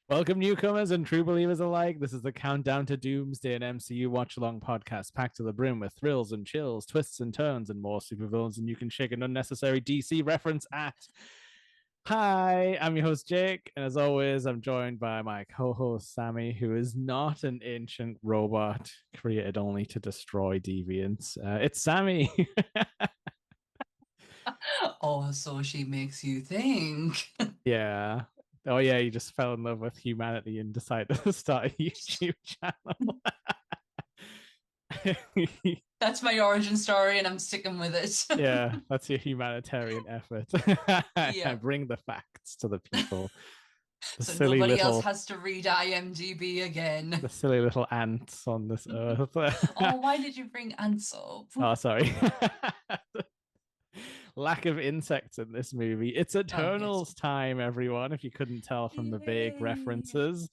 Welcome, newcomers and true believers alike. This is the Countdown to Doomsday, an MCU watch along podcast packed to the brim with thrills and chills, twists and turns, and more supervillains than you can shake an unnecessary DC reference at. Hi, I'm your host, Jake, and as always, I'm joined by my co host, Sammy, who is not an ancient robot created only to destroy deviants. It's Sammy. Oh, so she makes you think. Yeah. Oh, yeah, you just fell in love with humanity and decided to start a YouTube channel. That's my origin story, and I'm sticking with it. Yeah, that's your humanitarian effort. Yeah. Bring the facts to the people. The So silly nobody else little, has to read IMDb again. the silly little ants on this earth. Oh, why did you bring ants up? Oh, sorry. Lack of insects in this movie. It's Oh, yes. Eternals time, everyone. If you couldn't tell from the vague Yay. references,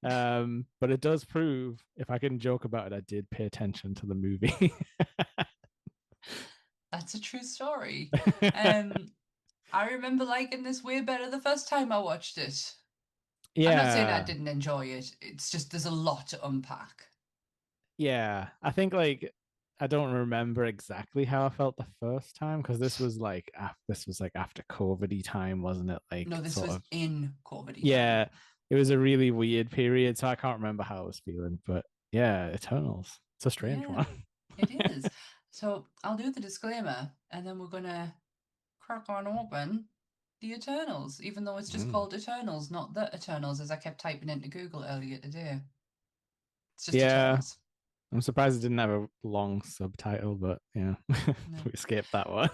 but it does prove. If I can joke about it, I did pay attention to the movie. That's a true story. Um, I remember liking this way better the first time I watched it. I'm not saying I Yeah, didn't enjoy it. It's just there's a lot to unpack. yeah. I think like I don't remember exactly how I felt the first time because this was like after COVID-y time, wasn't it? No, Like this sort was of in COVID time. yeah, it was a really weird period, so I can't remember how I was feeling. But yeah, Eternals. It's a strange Yeah. one. It is. So I'll do the disclaimer and then we're gonna crack on open the Eternals, even though it's just Mm. called Eternals, not the Eternals, as I kept typing into Google earlier today. It's just Yeah, Eternals. I'm surprised it didn't have a long subtitle, but yeah, No. we escaped that one.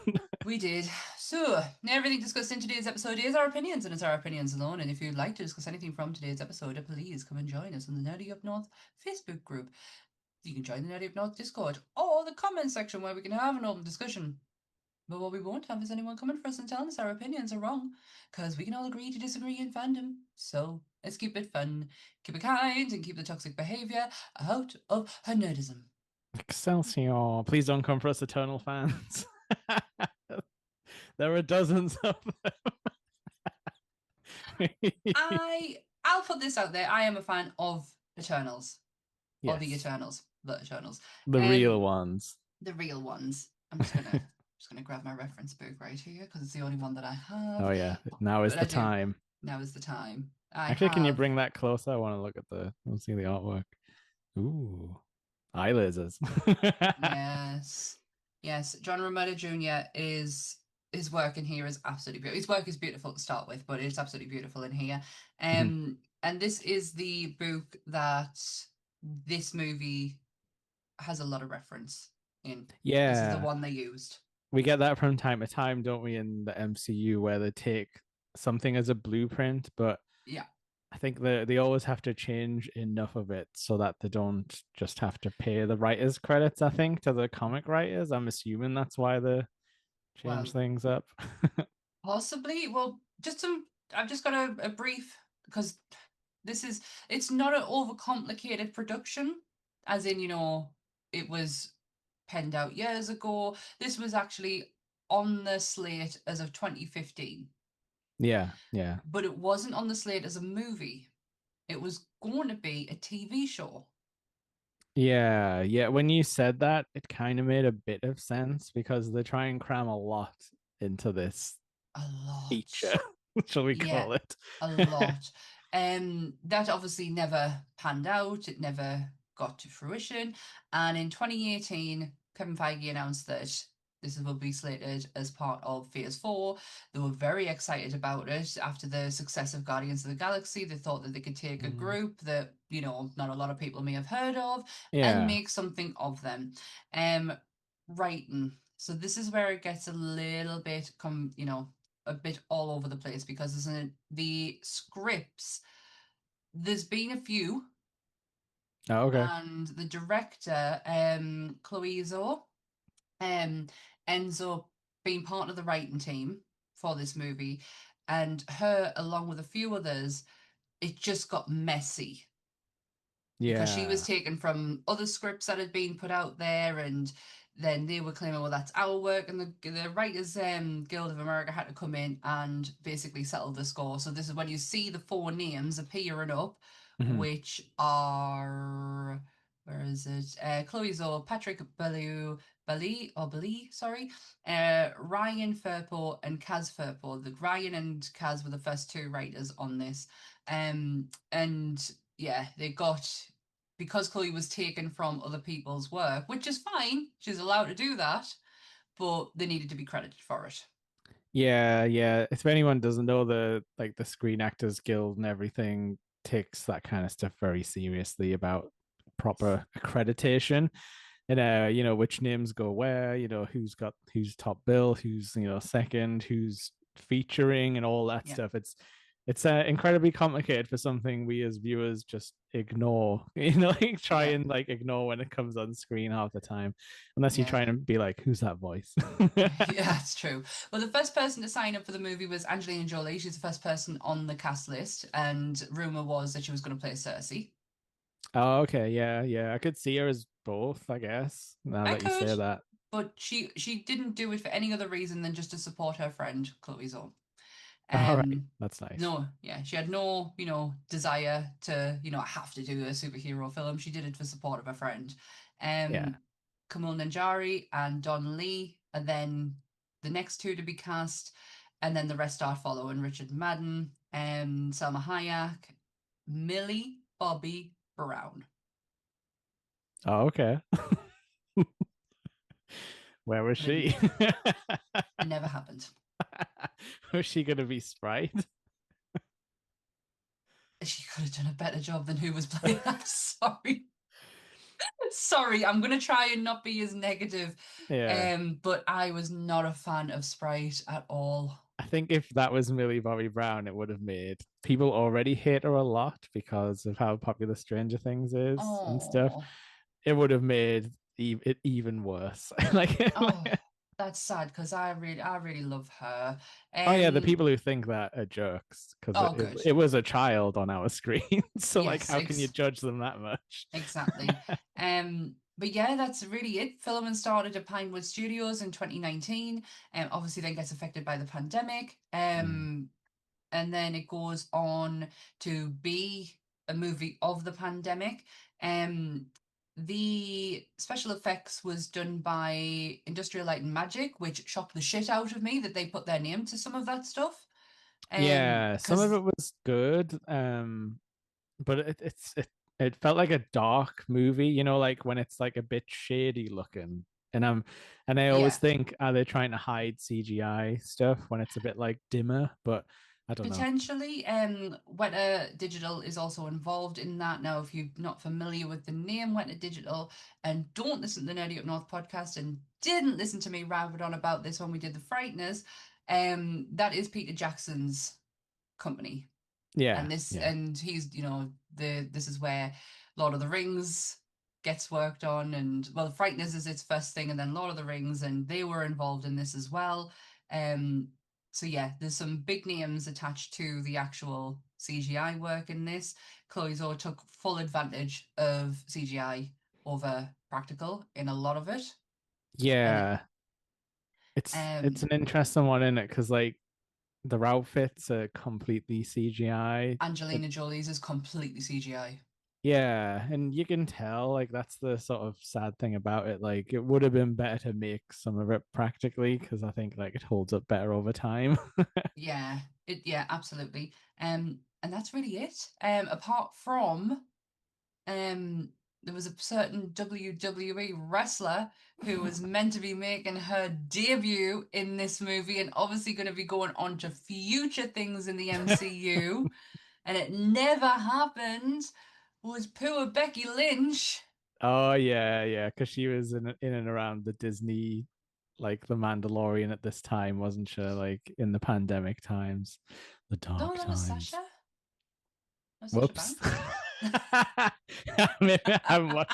We did. So, everything discussed in today's episode is our opinions, and it's our opinions alone. And if you'd like to discuss anything from today's episode, please come and join us on the Nerdy Up North Facebook group. You can join the Nerdy Up North Discord or the comment section where we can have an open discussion. But what we won't have is anyone coming for us and telling us our opinions are wrong, because we can all agree to disagree in fandom. So let's keep it fun, keep it kind, and keep the toxic behaviour out of her nerdism. Excelsior! Please don't come for us, Eternal fans. There are dozens of them. I'll put this out there. I am a fan of Eternals, or the Yes, Eternals, the Eternals, the real um, ones. the real ones. I'm just gonna grab my reference book right here because it's the only one that I have. Oh yeah, now is But the I do. time. Now is the time. I Actually, can you have. bring that closer? I want to look at the. I want to see the artwork. Ooh, eye lasers. Yes. Yes. John Romita Jr. is his work in here is absolutely beautiful. His work is beautiful to start with, but it's absolutely beautiful in here. And this is the book that this movie has a lot of reference in. This is the Yeah, one they used. we get that from time to time, don't we, in the MCU, where they take something as a blueprint, but Yeah. I think they always have to change enough of it so that they don't just have to pay the writers credits, I think, to the comic writers. I'm assuming that's why they change Well, things up. possibly. Well, just some I've just got a brief because this is it's not an overcomplicated production, as in, it was penned out years ago. This was actually on the slate as of 2015, Yeah, yeah. but it wasn't on the slate as a movie. It was going to be a TV show. Yeah, yeah. When you said that, it kind of made a bit of sense because they try and cram a lot into this A feature, lot. shall we Yeah, call it? a lot. That obviously never panned out. It never got to fruition. And in 2018, Kevin Feige announced that this will be slated as part of Phase 4. They were very excited about it after the success of Guardians of the Galaxy. They thought that they could take a Mm. group that, not a lot of people may have heard of and Yeah, make something of them. Um, Writing. So this is where it gets a little bit a bit all over the place because the scripts, there's been a few, oh, okay. and the director, Chloe um, ends up being part of the writing team for this movie, and her, along with a few others, it just got messy because she was Yeah. taken from other scripts that had been put out there, and then they were claiming, well, that's our work, and the Writers Guild of America had to come in and basically settle the score. So this is when you see the four names appearing up, Hmm. which are, where is it? Chloe Zoe, Patrick Bali, sorry, Ryan Firpo and Kaz Firpo. The Ryan and Kaz were the first two writers on this, and yeah, they got, because Chloe was taken from other people's work, which is fine. She's allowed to do that, but they needed to be credited for it. Yeah, yeah. If anyone doesn't know, the Screen Actors Guild and everything takes that kind of stuff very seriously about proper accreditation. And which names go where, who's top bill, who's second, who's featuring, and all that Yeah, stuff. It's incredibly complicated for something we as viewers just ignore, like try yeah, and like ignore when it comes on screen half the time, unless you yeah. try and be like, who's that voice? Yeah, it's true. Well, the first person to sign up for the movie was Angelina Jolie. She's the first person on the cast list, and rumor was that she was going to play Cersei. Oh, okay, yeah, yeah. I could see her as both, I guess. Now I that you could, say that. but she didn't do it for any other reason than just to support her friend Chloe Zhao. All right, Um, that's nice. no, yeah, she had no, desire to, have to do a superhero film. She did it for support of a friend. Yeah. Um, Kamal Nanjiani and Don Lee, and then the next two to be cast, and then the rest start following: Richard Madden, Selma Hayek, Millie Bobby Brown. Oh, okay. Where was But she? it never happened. Was she gonna be Sprite? She could have done a better job than who was playing. I'm sorry. Sorry, I'm gonna try and not be as negative. Yeah. But I was not a fan of Sprite at all. I think if that was Millie Bobby Brown, it would have made people already hate her a lot because of how popular Stranger Things is and stuff. Oh, It would have made it even worse. Like, oh, that's sad because I really love her. oh yeah, the Um, people who think that are jerks because it, oh, it, good. it was a child on our screen. So like, Yes, how can you judge them that much? exactly. But yeah, that's really it. Filming started at Pinewood Studios in 2019, and obviously then gets affected by the pandemic. Mm. And then it goes on to be a movie of the pandemic. Um, the special effects was done by Industrial Light and Magic, which shocked the shit out of me that they put their name to some of that stuff. Yeah, some of Because it was good. But it felt like a dark movie, like when it's like a bit shady looking. And I always yeah, think, are they trying to hide CGI stuff when it's a bit like dimmer? But I don't know. potentially. Weta Digital is also involved in that. Now, if you're not familiar with the name Weta Digital and don't listen to the Nerdy Up North podcast and didn't listen to me rabble on about this when we did the Frighteners, that is Peter Jackson's company. Yeah, And this, yeah. and he's, this is where Lord of the Rings gets worked on, and well, Frighteners is its first thing, and then Lord of the Rings, and they were involved in this as well. um so yeah, there's some big names attached to the actual CGI work in this. Chloe Zhao took full advantage of CGI over practical in a lot of it. And Yeah. It's um an interesting one in it because like the outfits are completely CGI. Angelina Jolie's is completely CGI. Yeah, and you can tell like that's the sort of sad thing about it. Like it would have been better to make some of it practically because I think like it holds up better over time. Yeah, absolutely. And that's really it. Apart from there was a certain WWE wrestler who was meant to be making her debut in this movie and obviously going to be going on to future things in the MCU, and it never happened. Was poor Becky Lynch. Oh yeah, yeah, because she was in and around the Disney, like the Mandalorian at this time, wasn't she? Like in the pandemic times, the No, dark that was times. Sasha. That was Sasha Whoops. Banks. Maybe I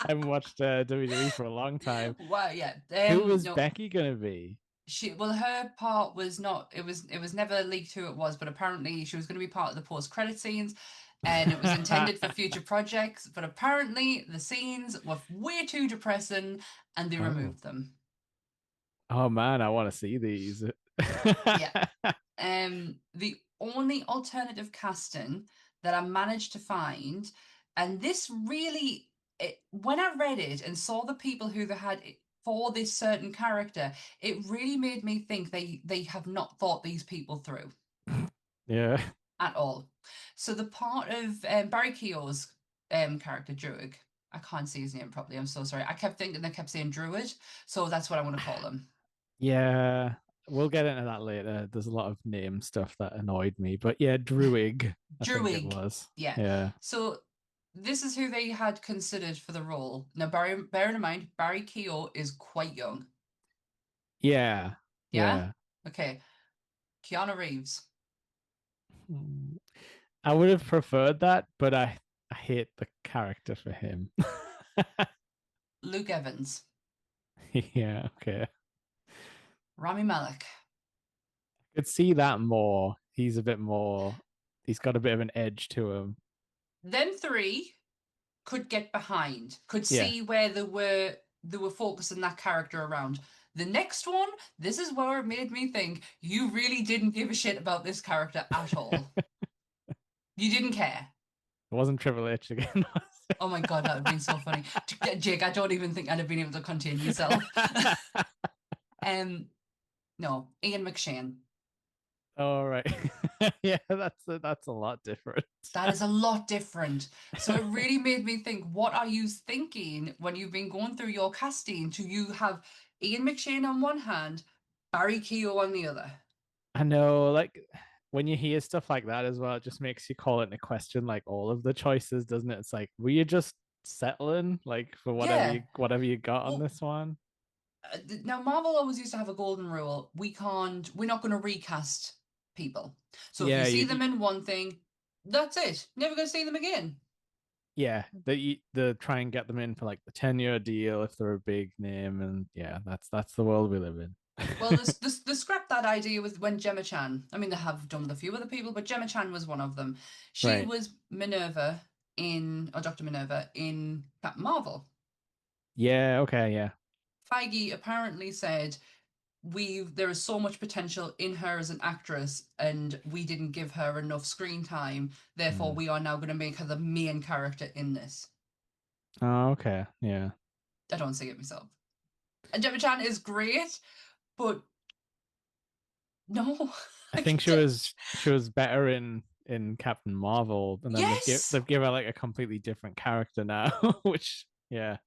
haven't watched WWE for a long time. Well, yeah. Who was No, Becky gonna be? her part was not, it was never leaked who it was, but apparently she was going to be part of the post-credit scenes, and it was intended for future projects, but apparently the scenes were way too depressing and they Oh. removed them. Oh man, I want to see these. Yeah. The only alternative casting that I managed to find, and this really, when I read it and saw the people who they had for this certain character, it really made me think they have not thought these people through Yeah. at all. So the part of Barry Keogh's character Druid, I can't see his name properly. I'm so sorry. I kept thinking they kept saying Druid, so that's what I want to call him. Yeah. We'll get into that later. There's a lot of name stuff that annoyed me. But yeah, Druig, I think it Druig, was. yeah. Yeah. So this is who they had considered for the role. Now, bearing in mind, Barry Keogh is quite young. Yeah. Yeah? Yeah. Okay. Keanu Reeves, Hmm. I would have preferred that, but I hate the character for him. Luke Evans, Yeah, okay. Rami Malek. Could see that more. He's a bit more, he's got a bit of an edge to him. Them three could get behind, could Yeah. see where they were focusing that character around. The next one, this is where it made me think you really didn't give a shit about this character at all. It You didn't care. wasn't Triple H again, was Oh my god, that would have been so funny. Jake, I don't even think I'd have been able to contain myself. it? um, no, Ian McShane. All right. Yeah, that's a lot different. That is a lot different. So it really made me think, what are you thinking when you've been going through your casting to you have Ian McShane on one hand, Barry Keogh on the other? I know, like when you hear stuff like that as well, it just makes you call into question like all of the choices, doesn't it? It's like, were you just settling like for Yeah. whatever you got on Well, this one? now Marvel always used to have a golden rule. We're not going to recast people. So if you Yeah, see them in one thing, that's it. Never going to see them again. yeah, the try and get them in for like the 10-year deal if they're a big name, and yeah, that's the world we live in. Well, the scrapped that idea with when Gemma Chan. I mean, they have done with a few other people, but Gemma Chan was one of them. She Right. was Minerva or Dr. Minerva in Captain Marvel. Yeah, okay, yeah. Feige apparently said there is so much potential in her as an actress, and we didn't give her enough screen time. Therefore, Hmm. we are now going to make her the main character in this. Oh, okay. Yeah. I don't see it myself. And Gemma Chan is great, but no, I I think just, she was better in Captain Marvel, and then yes. they've given her like a completely different character now, which yeah,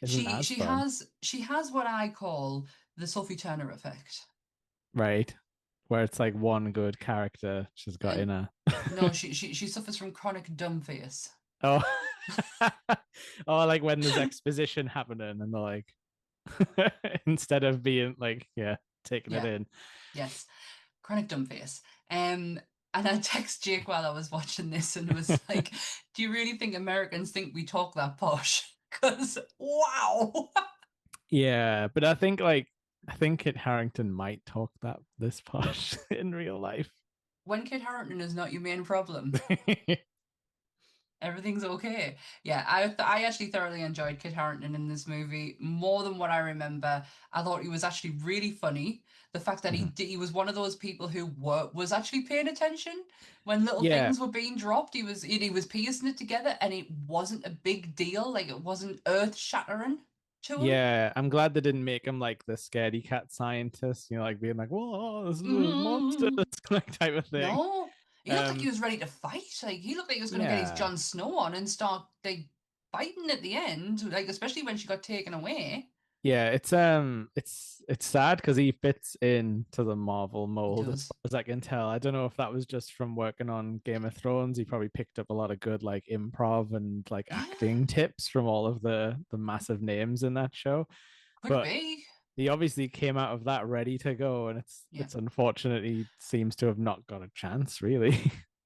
isn't as fun. She has what I call the Sophie Turner effect. Right. Where it's like one good character she's got in And her. no, she suffers from chronic dumb face. Oh. Oh, like when there's exposition happening and they're like instead of being like, yeah, taking it Yeah, in. yes, chronic dumb face. And I text Jake while I was watching this and was like, "Do you really think Americans think we talk that posh?" Because wow. Yeah, but I think Kit Harrington might talk that this posh in real life. When Kid Harington is not your main problem, everything's okay. Yeah, I actually thoroughly enjoyed Kit Harington in this movie more than what I remember. I thought he was actually really funny. The fact that Mhm. he was one of those people who was actually paying attention when little Yeah, things were being dropped. He was piecing it together, and it wasn't a big deal. Like it wasn't earth shattering to him. yeah. I'm glad they didn't make him like the scaredy cat scientist, like being like, "Whoa, there's monsters," Mm. like type of thing. No, he looked like he Um, was ready to fight. Like he looked like he was going to get his yeah, Jon Snow on and start like fighting at the end. Like especially when she got taken away. yeah. It's sad because he fits into the Marvel He mold as far does. as I can tell. I don't know if that was just from working on Game of Thrones. He probably picked up a lot of good like improv and like Yeah, acting tips from all of the massive names in that show. could But be. he obviously came out of that ready to go, and Yeah. it's unfortunate he seems to have not got a chance, really.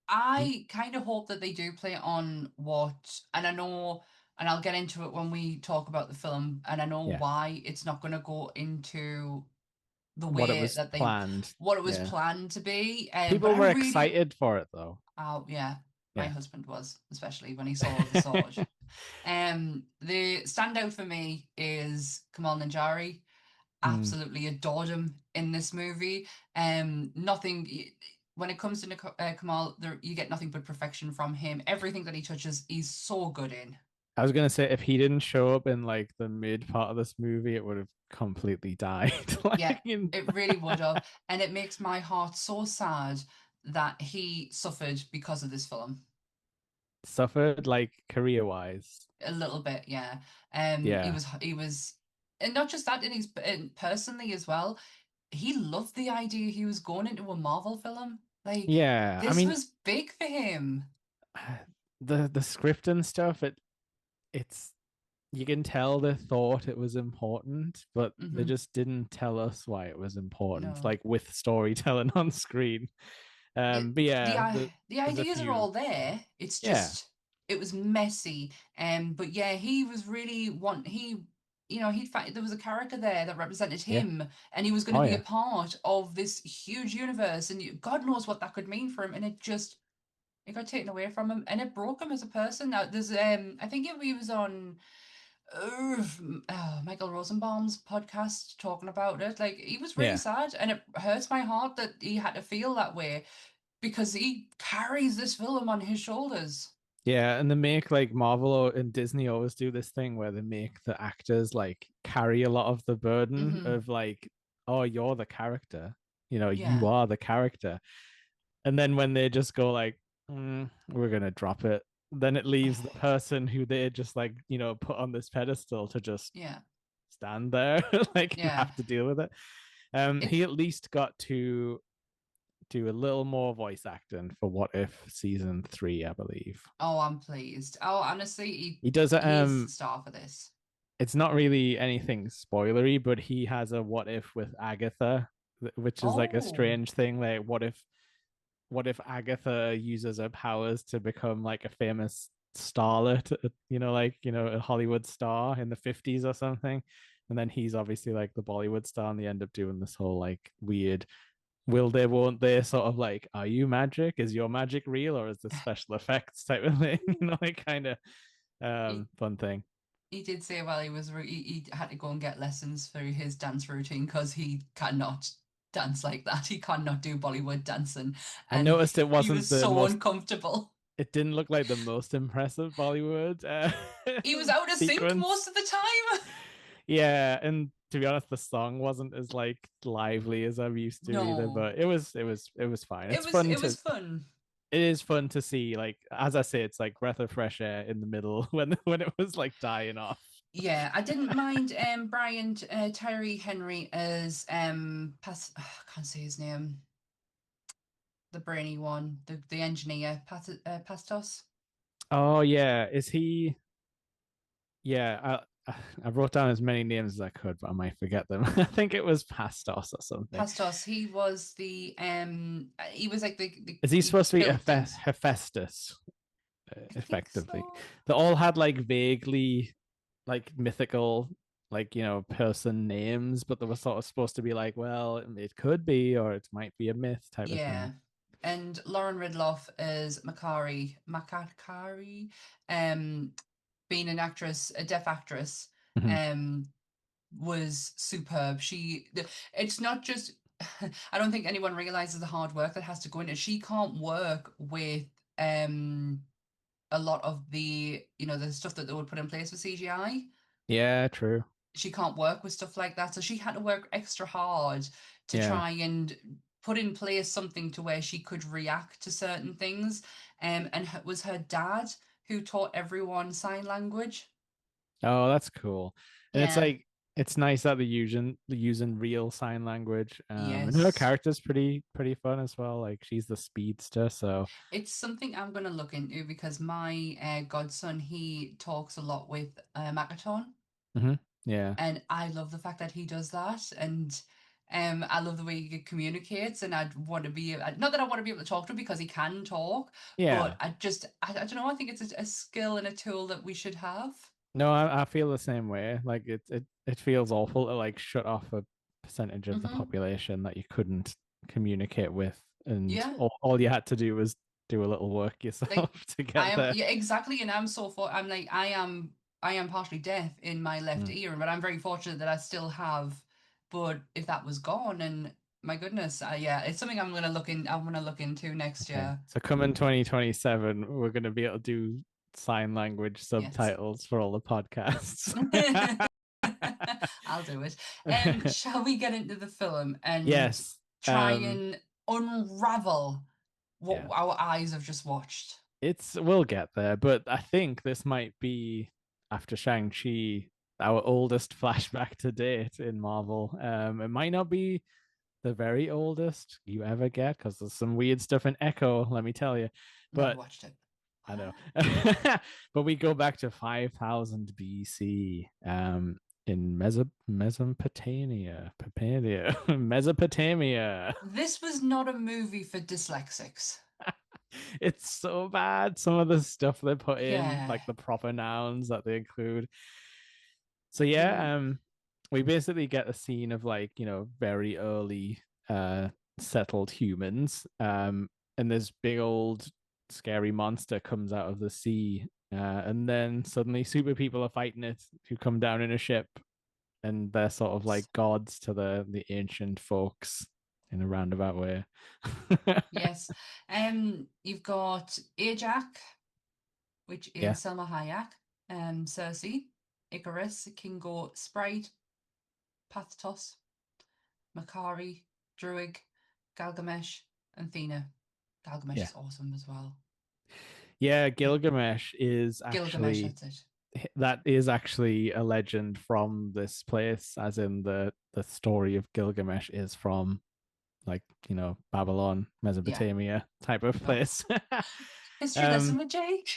I kind of hope that they do play on and I know, and I'll get into it when we talk about the film, and I know Yeah. why it's not going to go into the what it way was that they planned. what it was Yeah. planned to be. But People I were really, excited for it though. oh yeah, my Yeah. husband was, especially when he saw the sword. The standout for me is Kamal Nanjiani. Mm. Absolutely adored him in this movie. Nothing when it comes to Kamal, there, you get nothing but perfection from him. Everything that he touches, he's so good in. I was gonna say if he didn't show up in like the mid part of this movie, it would have completely died. Yeah, like in it really would have, and it makes my heart so sad that he suffered because of this film. suffered like career wise. A little bit, yeah. Yeah. He was, and not just that, and personally as well. He loved the idea he was going into a Marvel film. Like Yeah. I this mean, was big for him. the script and stuff, it's you can tell they thought it was important, but they Hmm. just didn't tell us why it was important, No. like with storytelling on screen. But yeah, The there's a ideas are few. all there. It's Yeah, just it was messy. But yeah, he was really want he he there was a character there that represented yeah, him, and he was going to oh be a yeah, part of this huge universe, and God knows what that could mean for him, and it got taken away from him, and it broke him as a person. Now there's I think he was on Michael Rosenbaum's podcast talking about it. Like he was really yeah. sad, and it hurts my heart that he had to feel that way because he carries this film on his shoulders. Yeah, and they make like and Disney always do this thing where they make the actors like carry a lot of the burden Mm-hmm. of like, oh, you're the character, you Yeah. are the character. And then when they just go like, we're gonna drop it, then it leaves the person who they just like, put on this pedestal to just Yeah. stand there, like, and Yeah. have to deal with it. It. He at least got to do a little more voice acting for What If season 3, I believe. Oh, I'm pleased. Oh, honestly, He does it. he's the star for this. It's not really anything spoilery, but he has a what if with Agatha, which is like a Oh, strange thing. Like, what if Agatha uses her powers to become like a famous starlet, like, a Hollywood star in the 50s or something. And then he's obviously like the Bollywood star, and they end up doing this whole like weird will they, won't they sort of like, are you magic? Is your magic real, or is this special effects type of thing? Like kind of he fun thing. he did say while he had to go and get lessons for his dance routine because he cannot dance like that. He cannot do Bollywood dancing, I and noticed it he wasn't was the so most uncomfortable. it didn't look like the most impressive Bollywood He was out of sync most sequence. of the time. Yeah, and to be honest, the song wasn't as like lively as I'm used to either, No, but it was fine. It's fun it was to fun. it is fun to see, like, as I say, it's like breath of fresh air in the middle when it was like dying off. Yeah, I didn't mind Brian Tyree Henry as I can't say his name, the brainy one, the engineer, Pastos. Oh yeah, is he? Yeah, I wrote down as many names as I could, but I might forget them. I think it was Pastos or something. Pastos, he was like Is he he supposed to be built things. Hephaestus? I think Effectively, so. they all had like vaguely like mythical, like, person names, but they were sort of supposed to be like, well, it could be, or it might be a myth type of thing. Yeah. And Lauren Ridloff is Makari, um, being an actress, a deaf actress, Mhm. um, was superb. It's not just, I don't think anyone realizes the hard work that has to go into it. She can't work with a lot of the stuff that they would put in place with CGI. Yeah, true. She can't work with stuff like that. So she had to work extra hard to Yeah. try and put in place something to where she could react to certain things. And it was her dad who taught everyone sign language. Oh, that's cool. And it's Yeah. like it's nice that they're using real sign language. And her Yes. character's pretty fun as well. Like she's the speedster, so It's something I'm going to look into because my godson, he talks a lot with Makaton. mhm. Yeah. And I love the fact that he does that. And I love the way he communicates. And I'd want to be, not that I want to be able to talk to him because he can talk, but Yeah. I don't know, I think it's a skill and a tool that we should have. No, I feel the same way. Like it feels awful to like shut off percentage of the Mm-hmm. population that you couldn't communicate with, and Yeah. all you had to do was do a little work yourself Like to I get am, there. yeah, exactly, and I'm like I am partially deaf in my left Mm. ear, but I'm very fortunate that I still have. But if that was gone, and my goodness, yeah, it's something I'm gonna look into next Okay, year. so coming 2027, we're going to be able to do sign language Yes. subtitles for all the podcasts. I'll do it. Shall we get into the film and Yes. try and unravel what Yeah. our eyes have just watched? It's we'll get there, but I think this might be after Shang-Chi our oldest flashback to date in Marvel. It might not be the very oldest you ever get because there's some weird stuff in Echo, let me tell you. Never But watched it. I know. But we go back to 5000 BC in Mesopotamia, Mesopotamia. This was not a movie for dyslexics. It's so bad. Some of the stuff they put in, Yeah. like the proper nouns that they include. So yeah, Mm, we basically get a scene of like, very early settled humans. And this big old scary monster comes out of the sea. And then suddenly super people are fighting it who come down in a ship, and they're sort of like gods to the ancient folks in a roundabout way. yes. You've got Ajax, which Yeah, is Selma Hayek, Cersei, Icarus, Kingo, Sprite, Pathos, Makari, Druig, Galgamesh, and Thena. Galgamesh yeah. is awesome as well. Yeah, Gilgamesh is Gilgamesh, actually that's it. that is actually a legend from this place, as in the story of Gilgamesh is from, like, Babylon, Yeah. Mesopotamia type of Oh, place. history lesson um with Jake.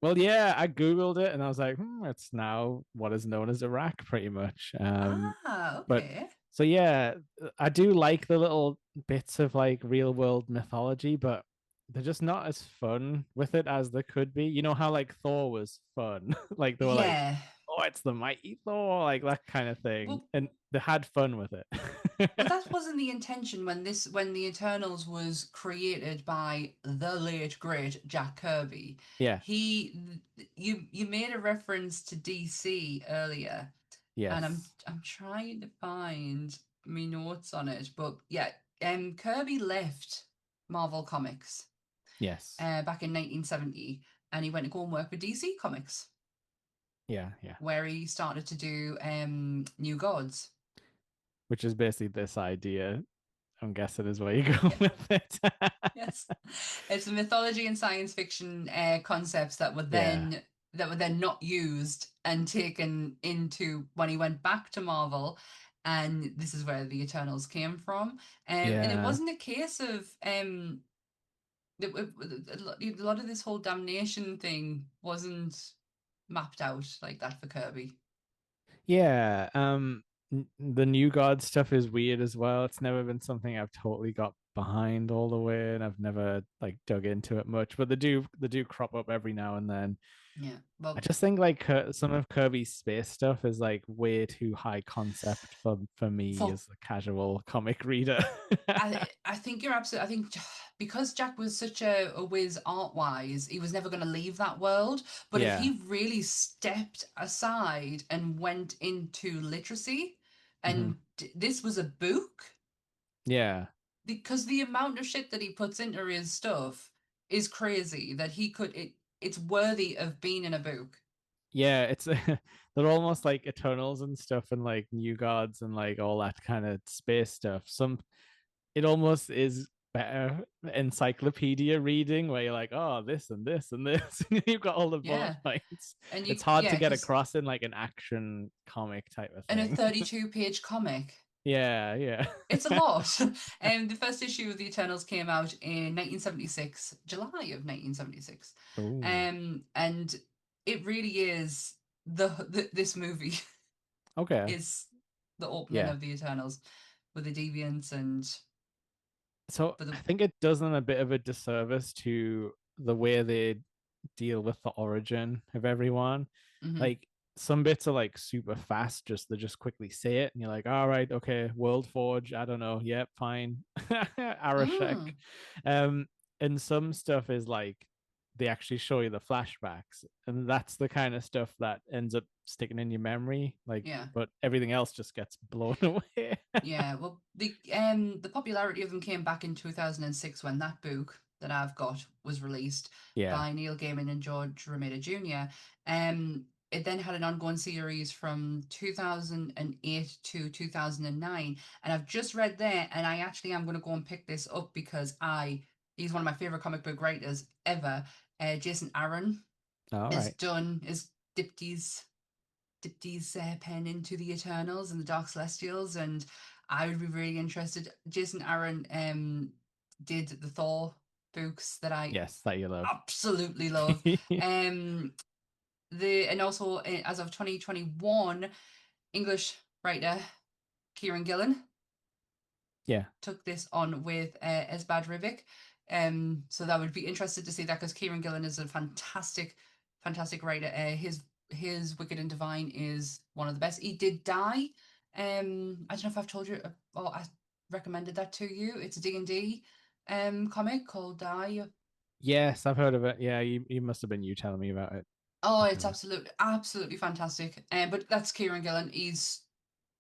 well, yeah, I googled it and I was like, it's now what is known as Iraq pretty much. Ah, But okay. so yeah, I do like the little bits of like real world mythology, but they're just not as fun with it as they could be. You know how like Thor was fun? Like they were like, Yeah. oh, it's the mighty Thor, like that kind of thing. Well, And they had fun with it. Well, that wasn't the intention when the Eternals was created by the late great Jack Kirby. Yeah. You made a reference to DC earlier, and Yes. I'm trying to find me notes on it, but yeah, Kirby left Marvel Comics Yes. back in 1970, and he went to go and work with DC Comics, Yeah. Yeah. where he started to do New Gods. Which is basically this idea. I'm guessing is where you go Yeah. with it. Yes, it's the mythology and science fiction concepts Yeah. that were then not used and taken into when he went back to Marvel, and this is where the Eternals came from. And it Yeah. wasn't a case of a lot of this whole damnation thing wasn't mapped out like that for Kirby. Yeah. The new God stuff is weird as well. It's never been something I've totally got behind all the way, and I've never like dug into it much. But they do crop up every now and then. Yeah, I well, just think like some of Kirby's space stuff is like way too high concept for me for as a casual comic reader. I think you're absolutely. I think because Jack was such a whiz art wise, he was never going to leave that world. But if Yeah. he really stepped aside and went into literacy, Hmm. and this was a book, Yeah. because the amount of shit that he puts into his stuff is crazy. That he could it's worthy of being in a book. Yeah, it's they're almost like Eternals and stuff, and like New Gods and like all that kind of space stuff. It almost is better encyclopedia reading where you're like, oh, this and this and this. You've got all the bullet Yeah, points. and It's you hard to yeah, get because across in like an action comic type of in a thing. 32-page comic. Yeah, yeah. It's a lot. The first issue of the Eternals came out in 1976, July of 1976. Oh, And it really is this movie okay. is the opening Yeah. of the Eternals with the deviants and So for I the think it does them a bit of a disservice to the way they deal with the origin of everyone. mhm. Like some bits are like super fast, just they just quickly say it, and you're like, all right, okay, World Forge, I don't know, yep, fine, Arashek. Mm, Um, and some stuff is like they actually show you the flashbacks, and that's the kind of stuff that ends up sticking in your memory. Like, yeah. but everything else just gets blown away. Yeah, well, the popularity of them came back in 2006 when that book that I've got was released Yeah. by Neil Gaiman and George Romita Jr. It then had an ongoing series from 2008 to 2009, and I've just read there, and I actually am going to go and pick this up because I he's one of my favorite comic book writers ever. Jason Aaron All has right. done is dipped his pen into the Eternals and the Dark Celestials, and I would be really interested. Jason Aaron did the Thor books that I Yes, that you love. absolutely love. Um, and also as of 2021, English writer Kieran Gillen Yeah. took this on with Esbad Ribic. So that would be interested to see that because Kieran Gillen is a fantastic, fantastic writer. His Wicked and Divine is one of the best. He did die. I don't know if I've told you or I recommended that to you. It's a D&D comic called Die. Yes, I've heard of it. Yeah, you must have been you telling me about it. Oh, it's Okay. absolutely fantastic. But that's Kieran Gillen. His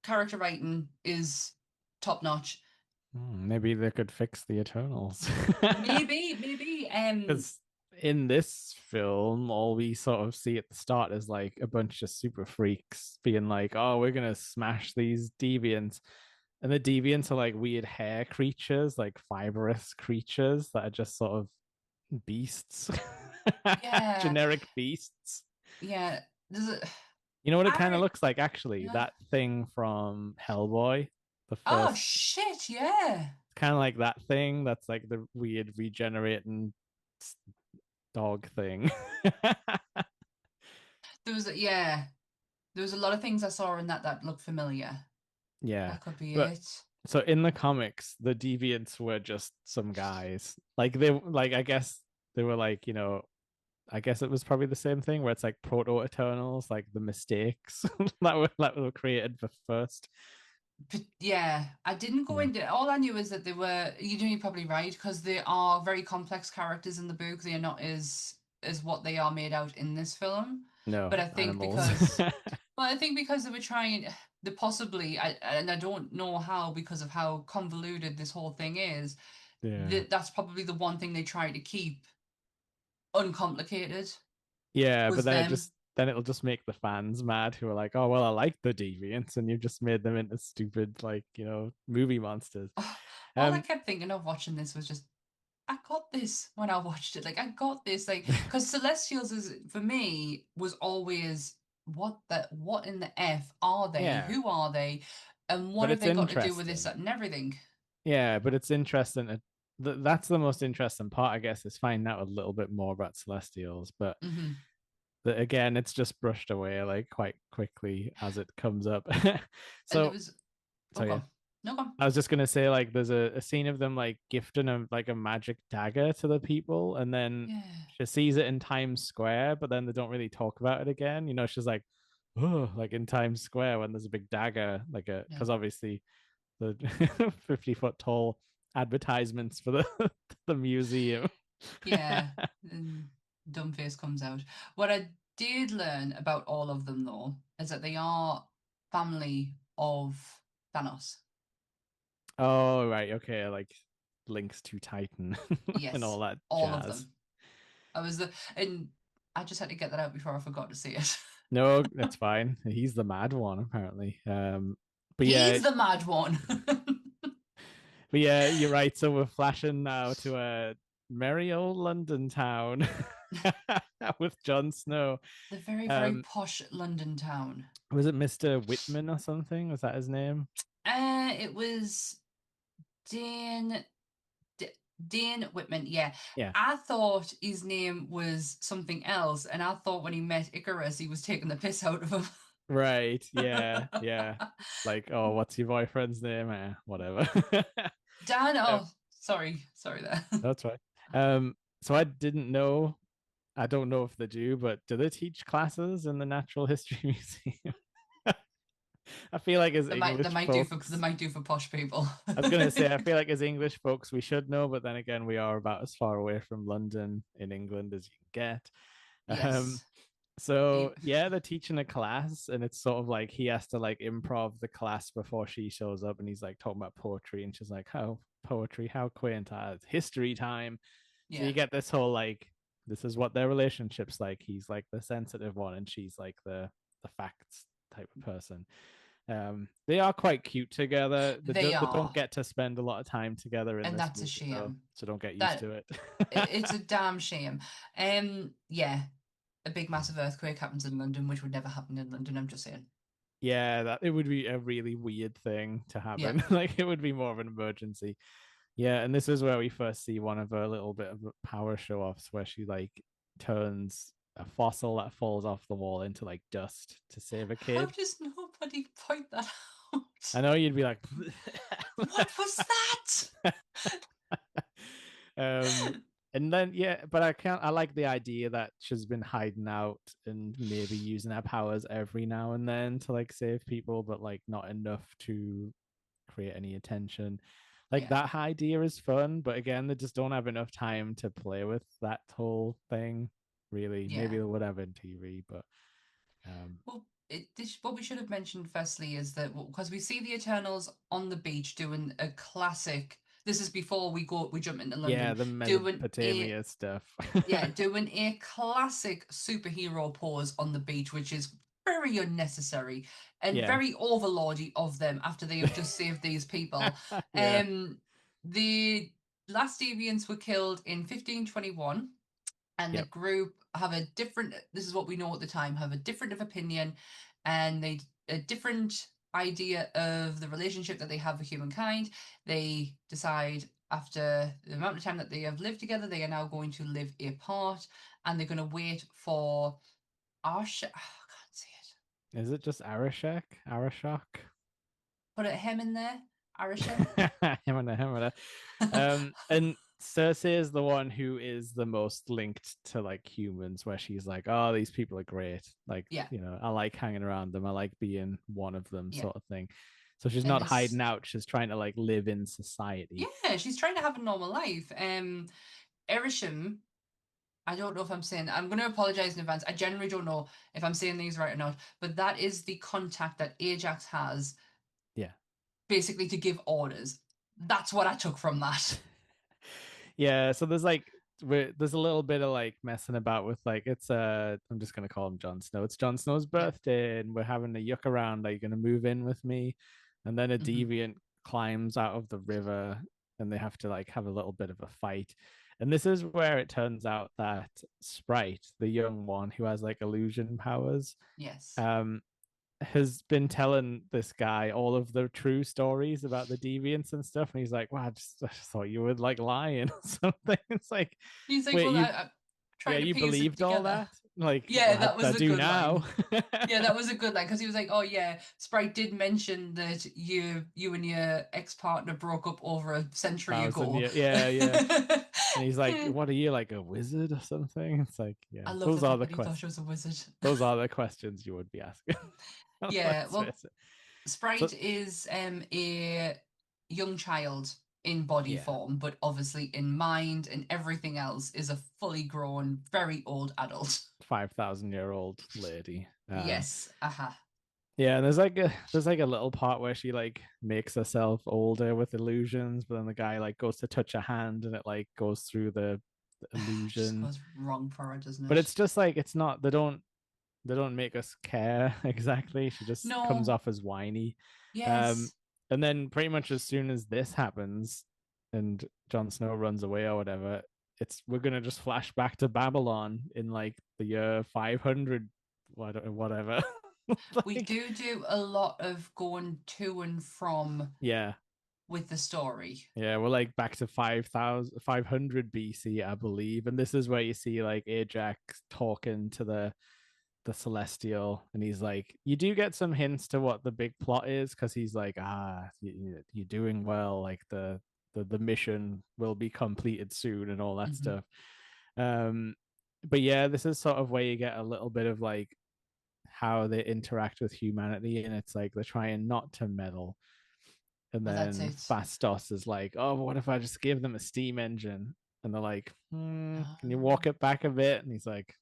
character writing is top notch. Maybe they could fix the Eternals. Maybe. Because in this film, all we sort of see at the start is like a bunch of super freaks being like, "Oh, we're gonna smash these deviants," and the deviants are like weird hair creatures, like fibrous creatures that are just sort of beasts, Yeah, generic beasts. yeah. There's a You know what it kind of I looks like, actually? yeah. That thing from Hellboy, the Oh first, shit, yeah. kind of like that thing. That's like the weird regenerating dog thing. Yeah. There was a lot of things I saw in that looked familiar. Yeah. That could be But it. so in the comics, the deviants were just some guys. Like they like I guess they were like, I guess it was probably the same thing where it's like proto Eternals, like the mistakes that were created for first. But yeah, I didn't go Yeah. into all I knew is that they were you know you're probably right because they are very complex characters in the book. They are not as what they are made out in this film. But No, I think animals. because well, I think because they were trying they possibly and I don't know how because of how convoluted this whole thing is, Yeah. that's probably the one thing they try to keep uncomplicated Yeah, but was them. then it'll just make the fans mad who are like, "Oh, well, I like the deviants and you've just made them into stupid like, movie monsters." All I Um kept thinking of watching this was just, I got this when I watched it. Like, I got this. Like, because Celestials is, for me, was always, what in the F are they? yeah, Who are they? And what but have it's they got to do with this, interesting. that, and everything? Yeah, but it's interesting. That's the most interesting part, I guess, is finding out a little bit more about Celestials. But Hmm. again, it's just brushed away like quite quickly as it comes up. And it So, was, oh, so yeah, gone. No, gone. I was just gonna say like there's a scene of them like gifting a magic dagger to the people, and then Yeah. she sees it in Times Square, but then they don't really talk about it again. She's like, oh, like in Times Square when there's a big dagger, like Yeah. because obviously the 50-foot tall advertisements for the museum. Yeah. And Dumbface comes out. What I did learn about all of them, though, is that they are family of Thanos. Oh, right, okay, like links to Titan and all Yes, that all of jazz. them. And I just had to get that out before I forgot to say it. No, that's fine. He's the mad one, apparently. But yeah, He's the mad one. you're right. So we're flashing now to a merry old London town with Jon Snow. The very, very Um, posh London town. was it Mr. Whitman or something? Was that his name? It was Dan D- Dan Whitman. Yeah, Yeah. I thought his name was something else, and I thought when he met Icarus, he was taking the piss out of him. Right. Yeah. Yeah. Like, oh, what's your boyfriend's name? Whatever. Dan. Um, Oh, sorry there. that's right. So I didn't know. I don't know if they do, but do they teach classes in the Natural History Museum? I feel like as They English might do for folks, posh people. I was gonna say I feel like as English folks we should know, but then again we are about as far away from London in England as you can get. Yes. So It, yeah, they're teaching a class, and it's sort of like he has to like improv the class before she shows up, and he's like talking about poetry, and she's like, "How poetry? How quaint! It's history time." So you yeah. get this whole like, this is what their relationship's like. He's like the sensitive one, and she's like the facts type of person. They are quite cute together. They They don't are. get to spend a lot of time together in And this that's a movie though, shame. so don't get used That to it. it's a damn shame. Yeah, a big massive earthquake happens in London, which would never happen in London. I'm just saying. Yeah, that it would be a really weird thing to Yeah. happen. Like it would be more of an emergency. Yeah, and this is where we first see one of her little bit of power show offs where she like turns a fossil that falls off the wall into like dust to save a How kid. does nobody point that out? I know you'd be like, What was that? um, and then yeah, but I can't. I like the idea that she's been hiding out and maybe using her powers every now and then to like save people, but like not enough to create any attention. Like Yeah, that idea is fun, but again, they just don't have enough time to play with that whole thing. Really, maybe yeah. they would have in TV, but um, Well, what we should have mentioned firstly is that because we see the Eternals on the beach doing a classic. This is before we jump into yeah, London, the doing a Mesopotamia stuff. yeah, doing a classic superhero pose on the beach, which is very unnecessary and Yeah, very overlordy of them after they have just saved these people. yeah, Um, the last deviants were killed in 1521, and the yep. group have a different. This is what we know at the time. Have a different of opinion, and they a different idea of the relationship that they have with humankind. They decide after the amount of time that they have lived together, they are now going to live apart, and they're going to wait for Arsh. Oh, I can't say it. Is it just Arashak? Arashok? Put a hem in there. Arishem. Him. And Cersei is the one who is the most linked to like humans, where she's like, "Oh, these people are great. Like, Yeah, I like hanging around them. I like being one of them, yeah. sort of thing." So she's And not this, hiding out. She's trying to like live in society. yeah, she's trying to have a normal life. Erisham, I don't know if I'm saying, I'm going to apologize in advance. I generally don't know if I'm saying these right or not, but that is the contact that Ajax has Yeah. basically to give orders. That's what I took from that. Yeah, so there's like there's a little bit of like messing about with like I'm just gonna call him Jon Snow. It's Jon Snow's Yeah. birthday and we're having a yuck around. Are you gonna move in with me? And then a Hmm. deviant climbs out of the river and they have to like have a little bit of a fight. And this is where it turns out that Sprite, the young one who has like illusion powers, Yes. um, has been telling this guy all of the true stories about the deviants and stuff, and he's like, "Wow, I just thought you would like lying or something." It's like, He's like, wait, well, you I'm yeah, trying to you piece it believed all together. that? Like, Yeah, well, that I was a do good now. line. Yeah, that was a good line because he was like, "Oh yeah, Sprite did mention that you and your ex-partner broke up over a century Thousand ago." year, yeah, yeah. And he's like, "What are you, like a wizard or something?" It's like, I yeah, love the those are fact the that he thought she was a wizard. those are the questions you would be asking. Yeah, Let's well, face it. Sprite So is a young child in body yeah, form, but obviously in mind and everything else is a fully grown, very old adult. 5,000-year-old lady. Yes, aha. Yeah, and there's like a little part where she like makes herself older with illusions, but then the guy like goes to touch a hand and it like goes through the Just illusion. goes wrong for her, doesn't But it? it's just like it's not they don't make us care exactly. She just comes No, off as whiny. Um yes. and then pretty much as soon as this happens and Jon Snow runs away or whatever, we're gonna just flash back to Babylon in like the year 500 whatever. We Like do a lot of going to and from yeah. with the story. Yeah, we're like back to 5,500 BC, I believe. And this is where you see like Ajax talking to the Celestial, and he's like, you do get some hints to what the big plot is, because he's like, you're doing well, like the mission will be completed soon and all that Hmm. stuff. Um, but yeah, this is sort of where you get a little bit of like how they interact with humanity, and it's like they're trying not to meddle. And Well, that's then it. Fastos is like, "Oh, what if I just give them a steam engine?" And they're like, can you walk Um, it back a bit?" And he's like,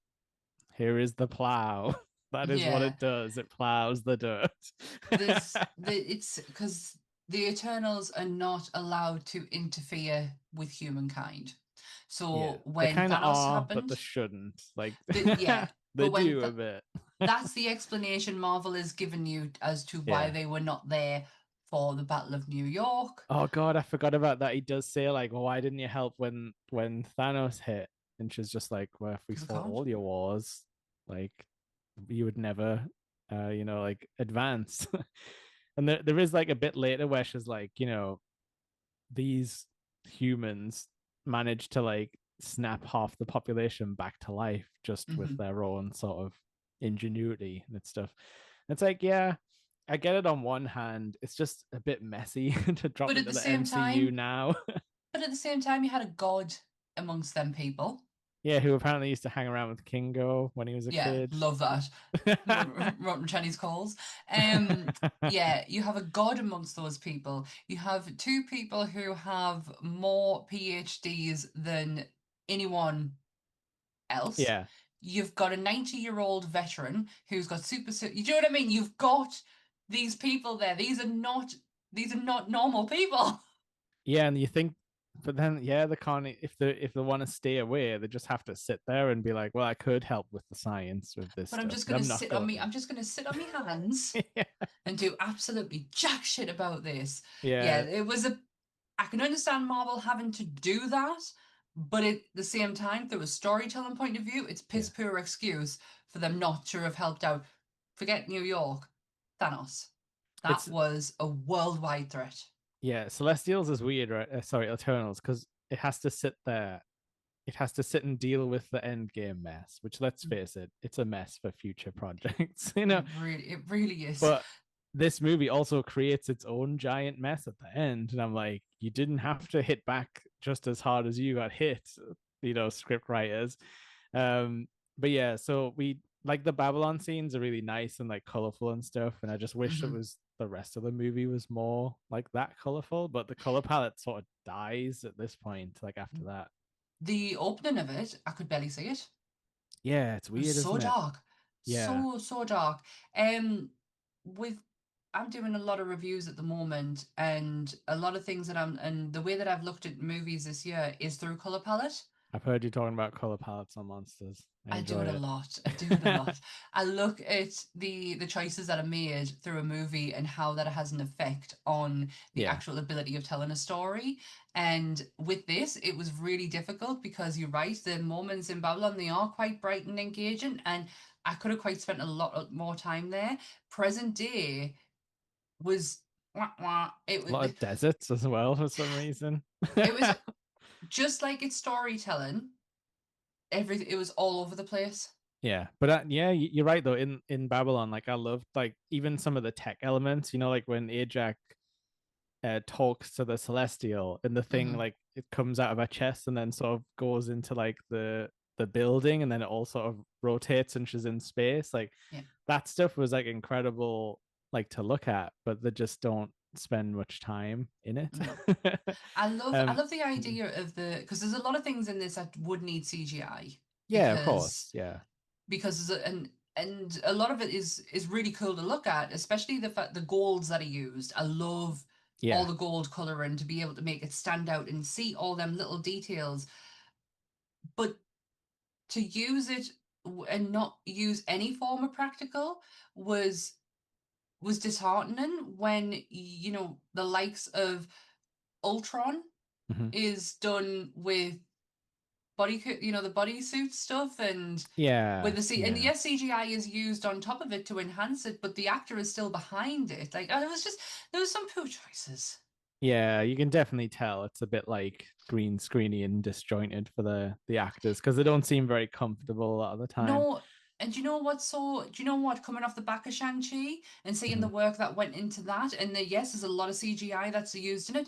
"Here is the plow." That is what yeah, it does. It plows the dirt. it's because the Eternals are not allowed to interfere with humankind. Yeah, So they when kind of Thanos are, but happened, they shouldn't. Like, yeah, they but when do a bit. that's the explanation Marvel has given you as to why Yeah. they were not there for the Battle of New York Oh God, I forgot about that. He does say like, "Well, why didn't you help when Thanos hit?" And she's just like, "Well, if we because I fought can't. all your wars, like you would never, like advance." And there is like a bit later where she's like, these humans managed to like snap half the population back to life just with Hmm. their own sort of ingenuity and stuff. And it's like, yeah, I get it on one hand. It's just a bit messy to drop But at into the the same MCU time, now. you had a god amongst them people. Yeah, who apparently used to hang around with Kingo when he was a Yeah, kid. love that. Rotten Chinese calls. Yeah, you have a god amongst those people. You have two people who have more PhDs than anyone else. Yeah. You've got a 90-year-old veteran who's got you know what I mean? You've got these people there. These are not normal people. Yeah, and you think, but then yeah, they can't. If they want to stay away, they just have to sit there and be like, "Well, I could help with the science with this But I'm stuff, just but gonna I'm not sit on going me. to." I'm just gonna sit on my hands Yeah, and do absolutely jack shit about this. Yeah, yeah, it was a. I can understand Marvel having to do that, but at the same time, through a storytelling point of view, it's piss yeah. poor excuse for them not to have helped out. Forget New York, Thanos. That It's was a worldwide threat. yeah. Celestials is weird, right? Sorry, Eternals, because it has to sit there. It has to sit and deal with the end game mess. Which, let's face it, it's a mess for future projects, It really is. But this movie also creates its own giant mess at the end, and I'm like, you didn't have to hit back just as hard as you got hit, script writers. Um, but yeah, so we like the Babylon scenes are really nice and like colorful and stuff, and I just wish it Hmm. was the rest of the movie was more like that colorful, but the color palette sort of dies at this point, like after that. The opening of it, I could barely see it. Yeah, it's It was weird, so isn't it? dark, Yeah. so dark. Um, with I'm doing a lot of reviews at the moment, and a lot of things that and the way that I've looked at movies this year is through color palette. I've heard you talking about color palettes on monsters. I I do it enjoy a it. lot. I do it a lot. I look at the choices that are made through a movie and how that has an effect on the Yeah. actual ability of telling a story. And with this, it was really difficult because you're right, the moments in Babylon they are quite bright and engaging, and I could have quite spent a lot more time there. Present day was wah, wah. A lot of deserts as well for some reason. It was just like its storytelling. It was all over the place. Yeah, but yeah, you're right though. In Babylon, like I loved like even some of the tech elements. Like when Ajak talks to the Celestial, and the thing Hmm. like it comes out of her chest and then sort of goes into like the building, and then it all sort of rotates and she's in space. Like Yeah. that stuff was like incredible, like to look at, but they just don't spend much time in it. No. I um, love the idea of the because there's a lot of things in this that would need CGI yeah, of because course, yeah, and a lot of it is really cool to look at, especially the fact the golds that are used. I love all yeah. the gold coloring to be able to make it stand out and see all them little details. But to use it and not use any form of practical was disheartening when the likes of Ultron Mhm. is done with the bodysuit stuff and with Yeah, the C and yeah. yes, CGI is used on top of it to enhance it, but the actor is still behind it. Like it was just there was some poor choices. Yeah, you can definitely tell it's a bit like green screeny and disjointed for the actors because they don't seem very comfortable a lot of the time. No, and do you know what? Coming off the back of Shang-Chi and seeing the Mhm. work that went into that, and yes, there's a lot of CGI that's used in it,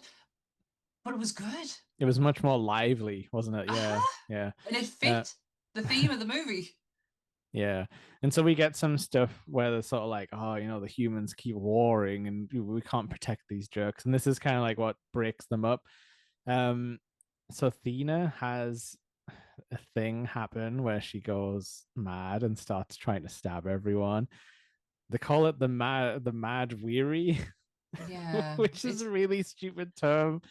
but it was good. It was much more lively, wasn't it? Yeah, Uh-huh. yeah. And it Uh, fit. the theme of the movie. Yeah. And so we get some stuff where they're sort of like, oh, the humans keep warring and we can't protect these jerks. And this is kind of like what breaks them up. Um, so Athena has a thing happen where she goes mad and starts trying to stab everyone. They call it the mad weary, Yeah, which is a really stupid term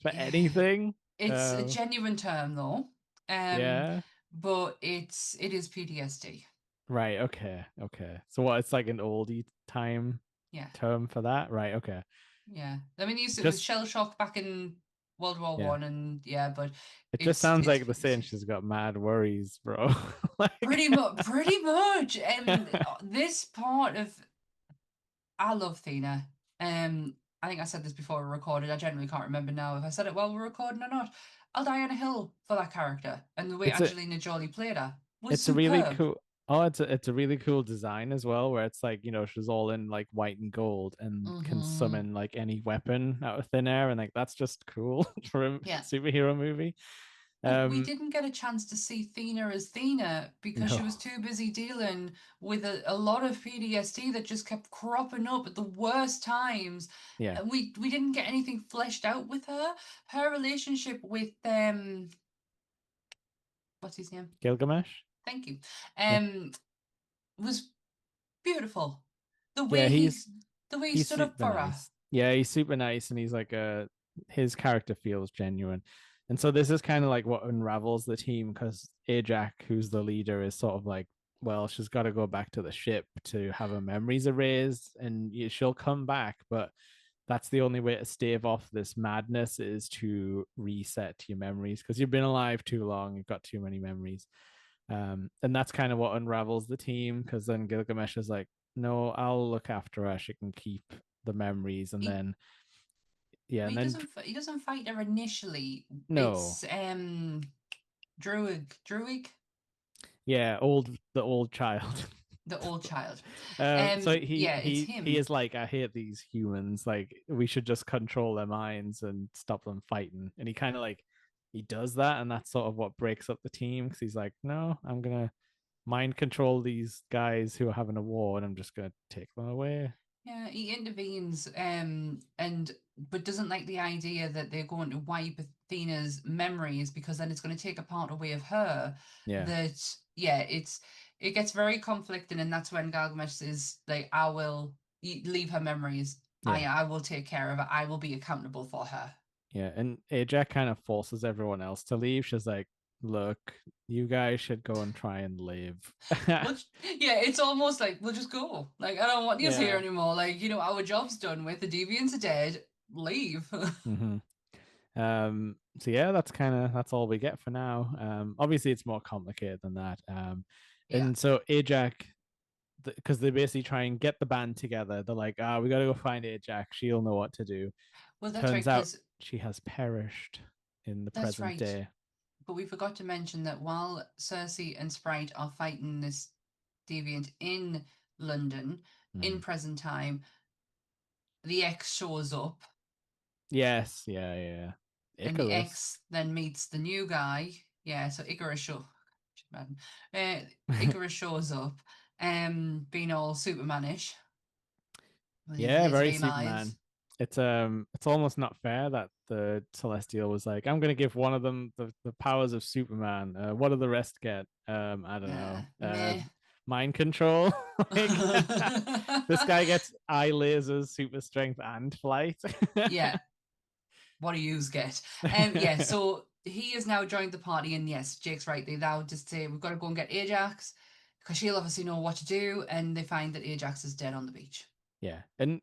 for yeah, anything. it's a genuine term though. Um, Yeah. but it is PTSD. Right. Okay. Okay. So what? It's like an oldie time Yeah, term for that, right? Okay. yeah. I mean, it was Just shell shock back in World War yeah. One, and yeah, but It just it's sounds it's like the saying PTSD. she's got mad worries, bro. Like, Pretty much. This part of I love Thena. I think I said this before we recorded. I generally can't remember now if I said it while we're recording or not. I'll die on a hill for that character, and the way it's a Angelina Jolie played her was it's a really superb. cool. Oh, it's a really cool design as well, where it's like she's all in like white and gold and can Hmm. summon like any weapon out of thin air, and like that's just cool for a Yeah. superhero movie. But we Um, didn't get a chance to see Thena as Thena because she was no, too busy dealing with a lot of PTSD that just kept cropping up at the worst times. yeah, And we didn't get anything fleshed out with her. Her relationship with what's his name? Gilgamesh. Thank you. Yeah, Um, was beautiful. The yeah, way he he's the way he he's stood up super for her. nice. Yeah, he's super nice, and he's like his character feels genuine. And so this is kind of like what unravels the team because Ajak, who's the leader, is sort of like, well, she's got to go back to the ship to have her memories erased, and she'll come back, but that's the only way to stave off this madness is to reset your memories because you've been alive too long, you've got too many memories. And that's kind of what unravels the team because then Gilgamesh is like, no, I'll look after her. She can keep the memories. And He then, yeah, but and then he doesn't fight her initially. no, It's Druig, yeah, the old child. the old child. So Yeah, it's he him. is like, I hate these humans. Like we should just control their minds and stop them fighting. And he kind of like he does that, and that's sort of what breaks up the team because he's like, no, I'm gonna mind control these guys who are having a war, and I'm just gonna take them away. Yeah, he intervenes, and but doesn't like the idea that they're going to wipe Athena's memories because then it's going to take a part away of her. Yeah, That yeah, it gets very conflicting, and that's when Gilgamesh is like, "I will leave her memories. yeah. I will take care of it. I will be accountable for her." Yeah, and Ajak kind of forces everyone else to leave. She's like, "Look, you guys should go and try and live." Well, yeah, it's almost like we'll just go. Like I don't want you here Yeah. anymore. Like our job's done with. The deviants are dead. Leave. Hmm. So yeah, that's all we get for now. Obviously it's more complicated than that. Yeah. And so Ajak, because they basically try and get the band together, they're like, we gotta go find Ajak. She'll know what to do. Well, that's right, Turns out because she has perished in the that's present right. day. But we forgot to mention that while Cersei and Sprite are fighting this deviant in London, in Mhm. present time, the ex shows up, Yes, yeah, yeah. and the Icarus. ex then meets the new guy. Yeah, so uh, Icarus shows up, being all Supermanish with his Yeah, laser very beam eyes. Superman. It's almost not fair that the Celestial was like, I'm gonna give one of them the powers of Superman. What do the rest get? I don't know. Meh. Mind control. Like this guy gets eye lasers, super strength, and flight. Yeah, what do yous get? Yeah, so he has now joined the party, and yes, Jake's right. They now just say we've got to go and get Ajax because she'll obviously know what to do, and they find that Ajax is dead on the beach. Yeah, and